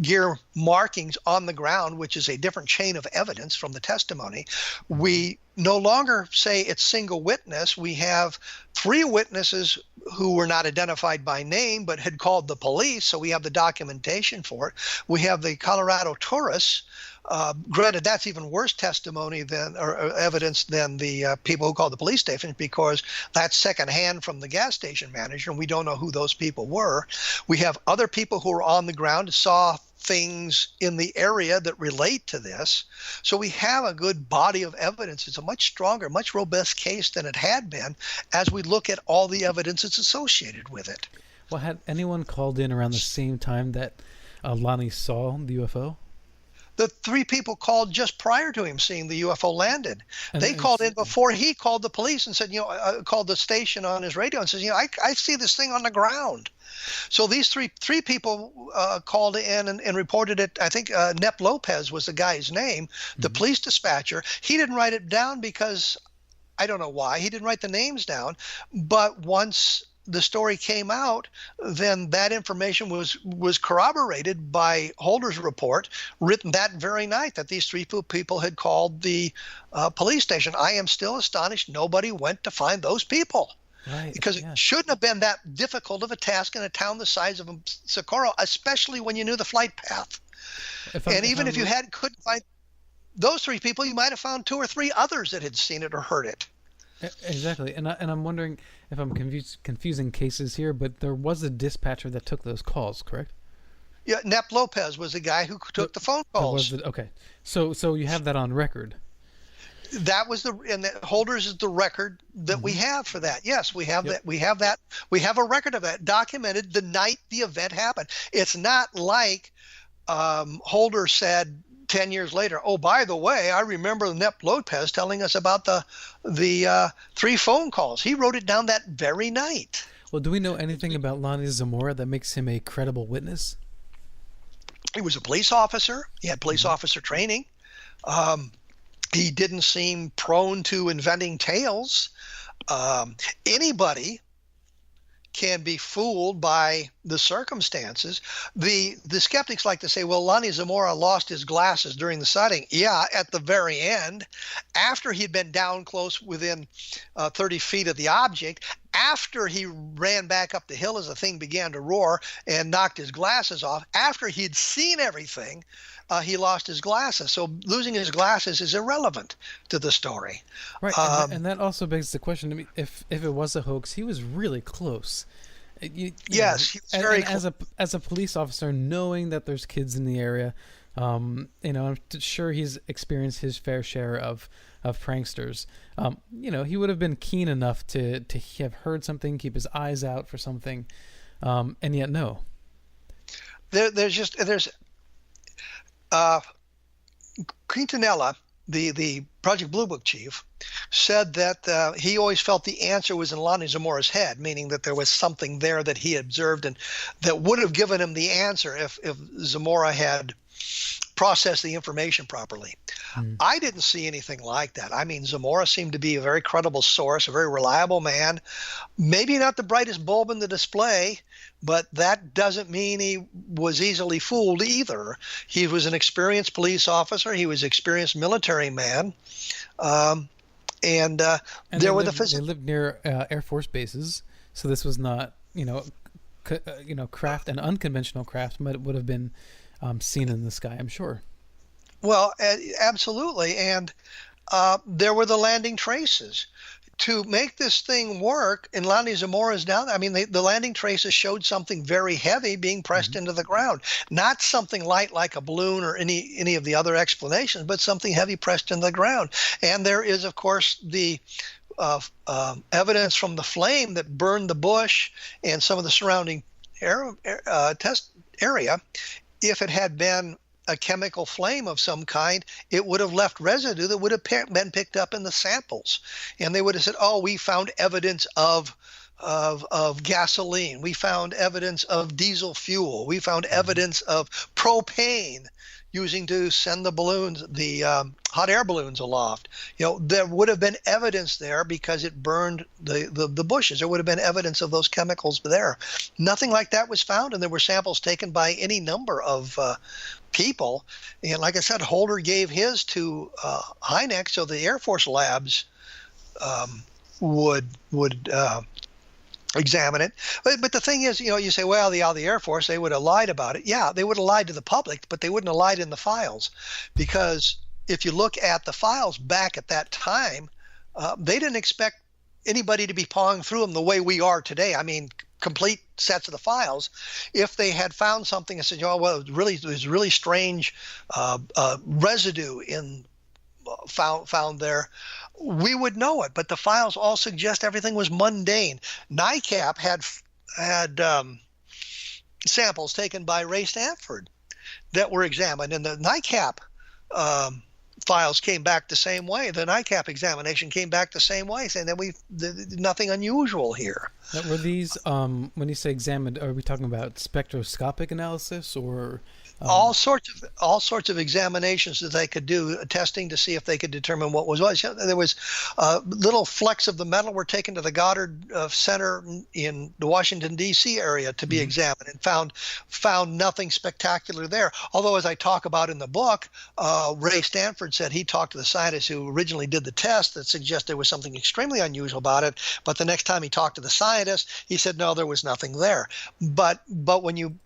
gear markings on the ground, which is a different chain of evidence from the testimony. We no longer say it's single witness. We have 3 witnesses who were not identified by name but had called the police, so we have the documentation for it. We have the Colorado tourists. Granted, that's even worse testimony or evidence than the people who called the police station, because that's secondhand from the gas station manager, and we don't know who those people were. We have other people who were on the ground, saw things in the area that relate to this. So we have a good body of evidence. It's a much stronger, much robust case than it had been as we look at all the evidence that's associated with it. Well, had anyone called in around the same time that Lonnie saw the UFO? The three people called just prior to him seeing the UFO landed. They called in before he called the police and said, called the station on his radio and says, I see this thing on the ground. So these three people called in and reported it. I think Nep Lopez was the guy's name, the police dispatcher. He didn't write it down because I don't know why. He didn't write the names down. But once the story came out, then that information was corroborated by Holder's report written that very night that these three people had called the police station. I am still astonished nobody went to find those people. Right, because it shouldn't have been that difficult of a task in a town the size of Socorro, especially when you knew the flight path. And even if you couldn't find those three people, you might have found two or three others that had seen it or heard it. Exactly. And I'm wondering if I'm confusing cases here, but there was a dispatcher that took those calls, correct? Yeah, Nep Lopez was the guy who took the phone calls. Okay. So you have that on record. That was Holder's is the record that we have for that. Yes, we have that. We have that. We have a record of that documented the night the event happened. It's not like Holder said 10 years later, oh, by the way, I remember Nep Lopez telling us about the three phone calls. He wrote it down that very night. Well, do we know anything about Lonnie Zamora that makes him a credible witness? He was a police officer. He had police officer training. He didn't seem prone to inventing tales. Anybody can be fooled by the circumstances. The skeptics like to say, well, Lonnie Zamora lost his glasses during the sighting. Yeah, at the very end, after he'd been down close within 30 feet of the object, after he ran back up the hill as the thing began to roar and knocked his glasses off, after he'd seen everything, he lost his glasses. So losing his glasses is irrelevant to the story. Right, and that also begs the question to me, if it was a hoax, he was really close. Yes, he was very close. As a police officer, knowing that there's kids in the area, I'm sure he's experienced his fair share of pranksters. He would have been keen enough to have heard something, keep his eyes out for something, and yet no. There's Quintanilla, the Project Blue Book chief, said that he always felt the answer was in Lonnie Zamora's head, meaning that there was something there that he observed and that would have given him the answer if Zamora had processed the information properly. I didn't see anything like that. I mean, Zamora seemed to be a very credible source, a very reliable man, maybe not the brightest bulb in the display, but that doesn't mean he was easily fooled either. He was an experienced police officer. He was an experienced military man. And there were they lived near Air Force bases, so this was not, craft and unconventional craft, but it would have been seen in the sky, I'm sure. Well, absolutely. And there were the landing traces. To make this thing work, and Lonnie Zamora's down, I mean, the landing traces showed something very heavy being pressed into the ground. Not something light like a balloon or any of the other explanations, but something heavy pressed into the ground. And there is, of course, the evidence from the flame that burned the bush and some of the surrounding test area. If it had been a chemical flame of some kind, it would have left residue that would have been picked up in the samples. And they would have said, oh, we found evidence of gasoline. We found evidence of diesel fuel. We found evidence of propane using to send the balloons, the hot air balloons aloft. There would have been evidence there because it burned the bushes. There would have been evidence of those chemicals there. Nothing like that was found, and there were samples taken by any number of people. And like I said, Holder gave his to Hynek, so the Air Force labs would examine it. But the thing is, you say, well, the Air Force, they would have lied about it. Yeah, they would have lied to the public, but they wouldn't have lied in the files. Because if you look at the files back at that time, they didn't expect anybody to be pawing through them the way we are today. I mean, complete sets of the files. If they had found something and said, there's really strange residue found there, we would know it. But the files all suggest everything was mundane. NICAP had samples taken by Ray Stanford that were examined, and the NICAP files came back the same way. The NICAP examination came back the same way, saying that nothing unusual here. Now, were these, when you say examined, are we talking about spectroscopic analysis or? All sorts of examinations that they could do, testing to see if they could determine what was. There was little flecks of the metal were taken to the Goddard Center in the Washington D.C. area to be examined, and found nothing spectacular there. Although, as I talk about in the book, Ray Stanford said he talked to the scientist who originally did the test that suggested there was something extremely unusual about it. But the next time he talked to the scientist, he said no, there was nothing there. But when you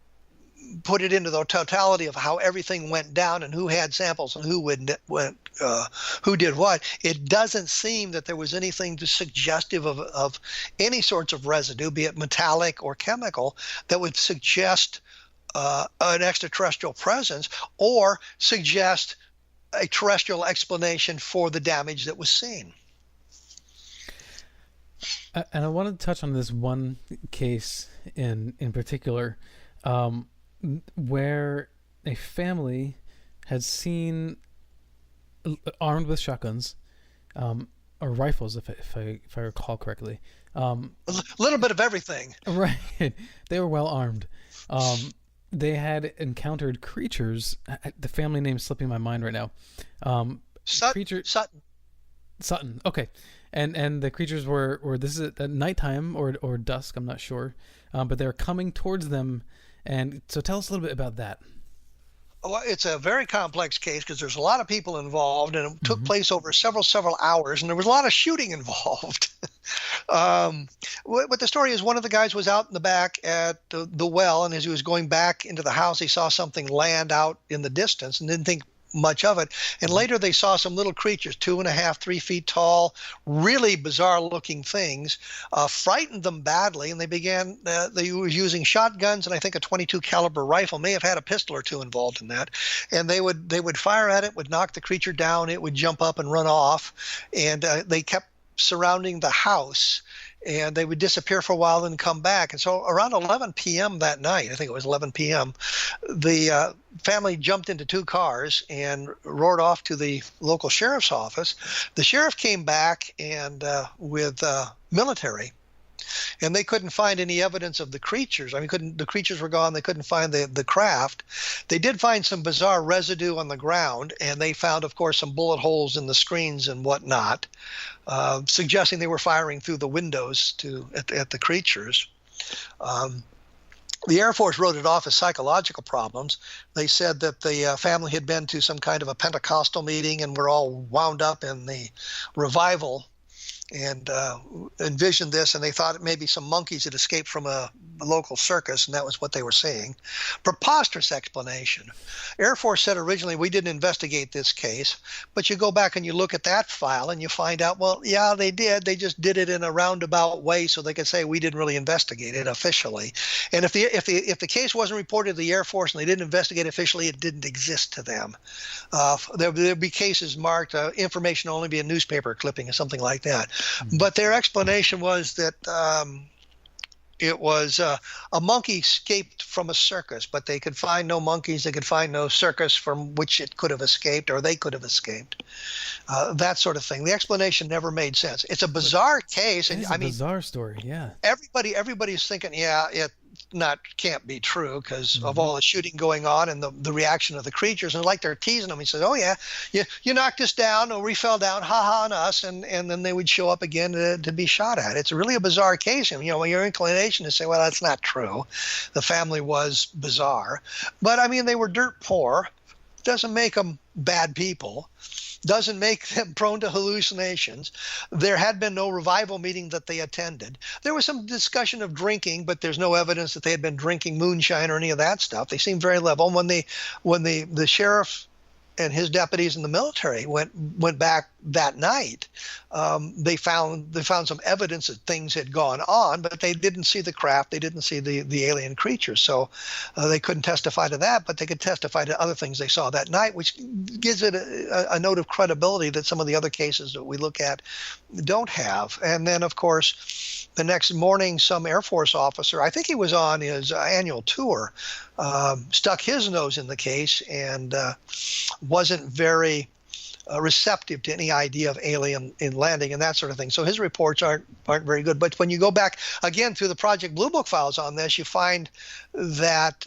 put it into the totality of how everything went down and who had samples and who did what, it doesn't seem that there was anything suggestive of any sorts of residue, be it metallic or chemical, that would suggest an extraterrestrial presence or suggest a terrestrial explanation for the damage that was seen. And I wanted to touch on this one case in particular, where a family had seen, armed with shotguns, or rifles, if I recall correctly. A little bit of everything. Right. They were well armed. They had encountered creatures. The family name's slipping my mind right now. Sutton. Okay. And the creatures were this is at nighttime or dusk, I'm not sure. But they're coming towards them. And so tell us a little bit about that. Well, it's a very complex case because there's a lot of people involved, and it took place over several hours, and there was a lot of shooting involved. What the story is, one of the guys was out in the back at the well, and as he was going back into the house, he saw something land out in the distance and didn't think much of it. And later they saw some little creatures, 2.5, 3 feet tall, really bizarre looking things, frightened them badly. And they were using shotguns and I think a .22 caliber rifle, may have had a pistol or two involved in that. And they would fire at it, would knock the creature down. It would jump up and run off. And they kept surrounding the house. And they would disappear for a while and come back. And so around 11 p.m. that night, I think it was 11 p.m., the family jumped into 2 cars and roared off to the local sheriff's office. The sheriff came back and with military, and they couldn't find any evidence of the creatures. I mean, the creatures were gone. They couldn't find the craft. They did find some bizarre residue on the ground, and they found, of course, some bullet holes in the screens and whatnot, suggesting they were firing through the windows at the creatures. The Air Force wrote it off as psychological problems. They said that the family had been to some kind of a Pentecostal meeting and were all wound up in the revival and envisioned this, and they thought maybe some monkeys had escaped from a local circus, and that was what they were seeing. Preposterous explanation. Air Force said originally, we didn't investigate this case, but you go back and you look at that file and you find out, well, yeah, they did. They just did it in a roundabout way so they could say we didn't really investigate it officially. And if the case wasn't reported to the Air Force and they didn't investigate officially, it didn't exist to them. There'd be cases marked information only be a newspaper clipping or something like that. But their explanation was that it was a monkey escaped from a circus, but they could find no monkeys. They could find no circus from which it could have escaped or they could have escaped. That sort of thing. The explanation never made sense. It's a bizarre case. It's a bizarre story, yeah. Everybody's thinking, yeah, it can't be true because of all the shooting going on and the reaction of the creatures, and like they're teasing them. He says, oh yeah, you knocked us down, or we fell down, ha on us, and then they would show up again to be shot at. It's really a bizarre case, and your inclination to say, well, that's not true. The family was bizarre, but I mean, they were dirt poor. Doesn't make them bad people. Doesn't make them prone to hallucinations. There had been no revival meeting that they attended. There was some discussion of drinking, but there's no evidence that they had been drinking moonshine or any of that stuff. They seemed very level. When the sheriff and his deputies in the military went back that night, they found some evidence that things had gone on, but they didn't see the craft, they didn't see the alien creatures, so they couldn't testify to that, but they could testify to other things they saw that night, which gives it a note of credibility that some of the other cases that we look at don't have. And then, of course, the next morning, some Air Force officer, I think he was on his annual tour, stuck his nose in the case and wasn't very receptive to any idea of alien in landing and that sort of thing. So his reports aren't very good. But when you go back again through the Project Blue Book files on this, you find that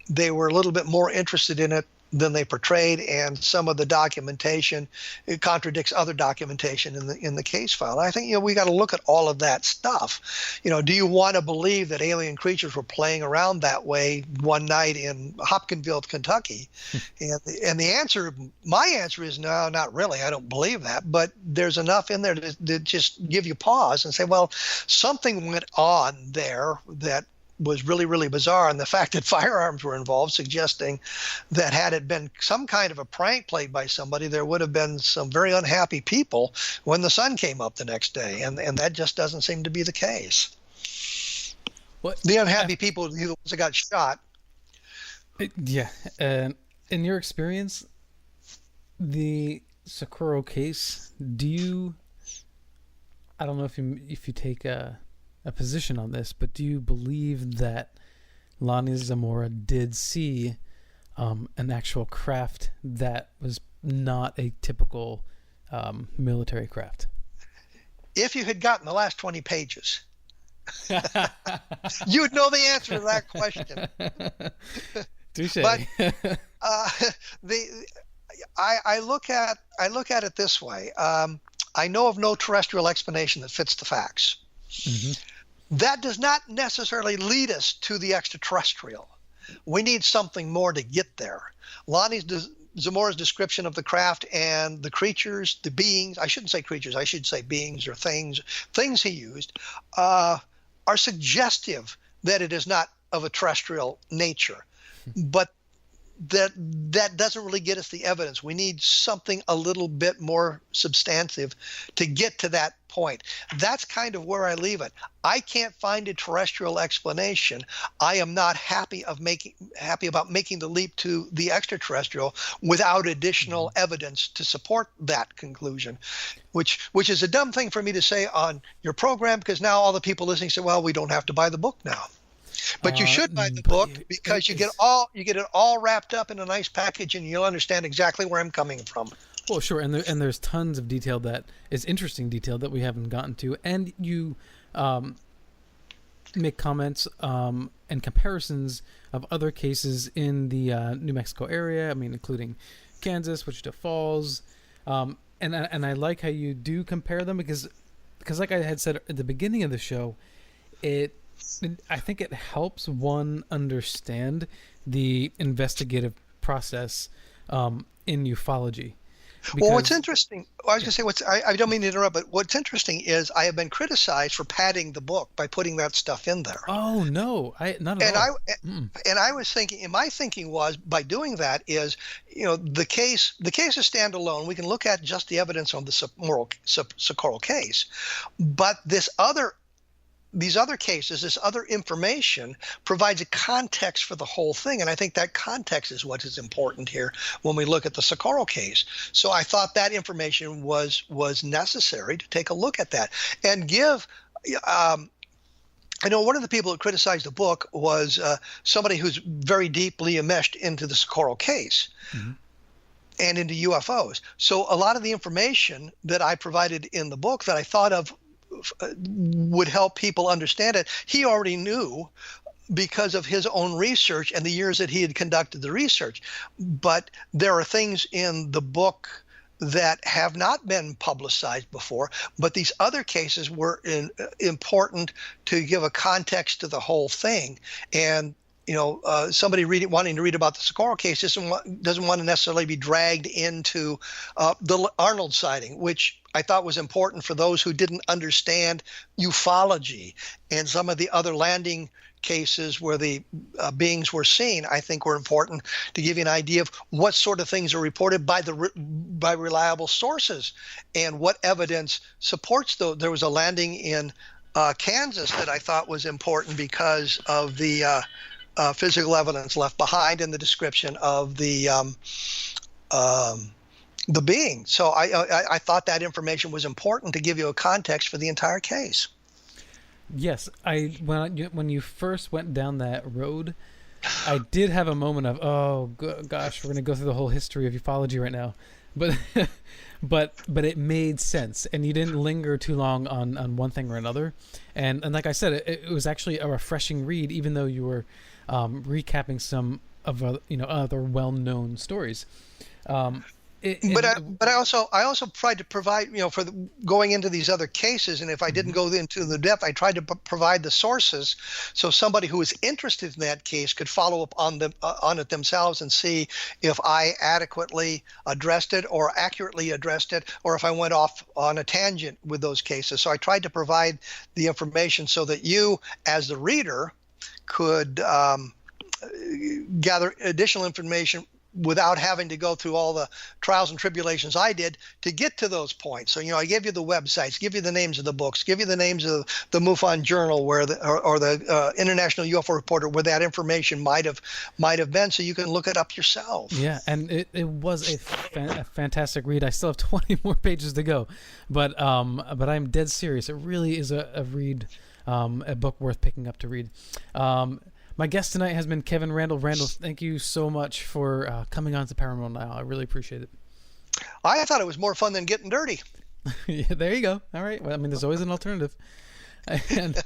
they were a little bit more interested in it than they portrayed, and some of the documentation, it contradicts other documentation in the case file. And I think we got to look at all of that stuff. Do you want to believe that alien creatures were playing around that way one night in Hopkinsville, Kentucky? And the answer, my answer is no, not really. I don't believe that. But there's enough in there to just give you pause and say, well, something went on there that was really, really bizarre. And the fact that firearms were involved, suggesting that had it been some kind of a prank played by somebody, there would have been some very unhappy people when the sun came up the next day. And that just doesn't seem to be the case. The unhappy people, the ones that got shot. Yeah. In your experience, the Socorro case, I don't know if you take a position on this, but do you believe that Lonnie Zamora did see an actual craft that was not a typical military craft? If you had gotten the last 20 pages, you would know the answer to that question. Touche. But I look at it this way. I know of no terrestrial explanation that fits the facts. Mm-hmm. That does not necessarily lead us to the extraterrestrial. We need something more to get there. Lonnie Zamora's description of the craft and the creatures, the beings, I shouldn't say creatures, I should say beings or things he used, are suggestive that it is not of a terrestrial nature. But that doesn't really get us the evidence. We need something a little bit more substantive to get to that point. That's kind of where I leave it. I can't find a terrestrial explanation. I am not happy about making the leap to the extraterrestrial without additional evidence to support that conclusion, which is a dumb thing for me to say on your program, because now all the people listening say, well, we don't have to buy the book now. But you should buy the book, because you get it all wrapped up in a nice package, and you'll understand exactly where I'm coming from. Well, sure, and there's tons of detail that is interesting detail that we haven't gotten to, and you make comments and comparisons of other cases in the New Mexico area. I mean, including Kansas, Wichita Falls, and I like how you do compare them because like I had said at the beginning of the show, I think it helps one understand the investigative process in ufology. Well, what's interesting, I was going to say, I don't mean to interrupt, but what's interesting is I have been criticized for padding the book by putting that stuff in there. Oh, no, not at all. And I was thinking, and my thinking was, by doing that is, the case is standalone. We can look at just the evidence on the Socorro case, but these other cases, this other information provides a context for the whole thing. And I think that context is what is important here when we look at the Socorro case. So I thought that information was necessary to take a look at that and give I know one of the people who criticized the book was somebody who's very deeply enmeshed into the Socorro case. Mm-hmm. And into UFOs. So a lot of the information that I provided in the book that I thought of would help people understand it, he already knew because of his own research and the years that he had conducted the research. But there are things in the book that have not been publicized before, but these other cases were important to give a context to the whole thing. And somebody wanting to read about the Socorro case doesn't want to necessarily be dragged into the Arnold sighting, which I thought was important for those who didn't understand ufology and some of the other landing cases where the beings were seen, I think were important to give you an idea of what sort of things are reported by reliable sources and what evidence supports those. There was a landing in Kansas that I thought was important because of the physical evidence left behind and the description of the being. So I thought that information was important to give you a context for the entire case. Yes, when you first went down that road, I did have a moment of, oh gosh, we're going to go through the whole history of ufology right now, but but it made sense, and you didn't linger too long on one thing or another, and like I said, it was actually a refreshing read, even though you were recapping some of other well-known stories. But I also tried to provide, for going into these other cases, and if I didn't go into the depth, I tried to provide the sources so somebody who was interested in that case could follow up on it themselves and see if I adequately addressed it or accurately addressed it, or if I went off on a tangent with those cases. So I tried to provide the information so that you, as the reader, could gather additional information without having to go through all the trials and tribulations I did to get to those points. So, I gave you the websites, give you the names of the books, give you the names of the MUFON Journal or the International UFO Reporter where that information might have been, so you can look it up yourself. Yeah, and it was a fantastic read. I still have 20 more pages to go, but I'm dead serious. It really is a read, a book worth picking up to read. My guest tonight has been Kevin Randle. Randle, thank you so much for coming on to Paranormal Now. I really appreciate it. I thought it was more fun than getting dirty. Yeah, there you go. All right. Well, I mean, there's always an alternative. And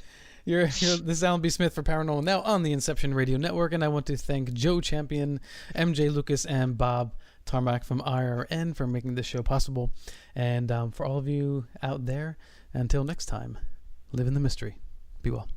this is Alan B. Smith for Paranormal Now on the Inception Radio Network, and I want to thank Joe Champion, MJ Lucas, and Bob Tarmac from IRN for making this show possible. And for all of you out there, until next time, live in the mystery. Be well.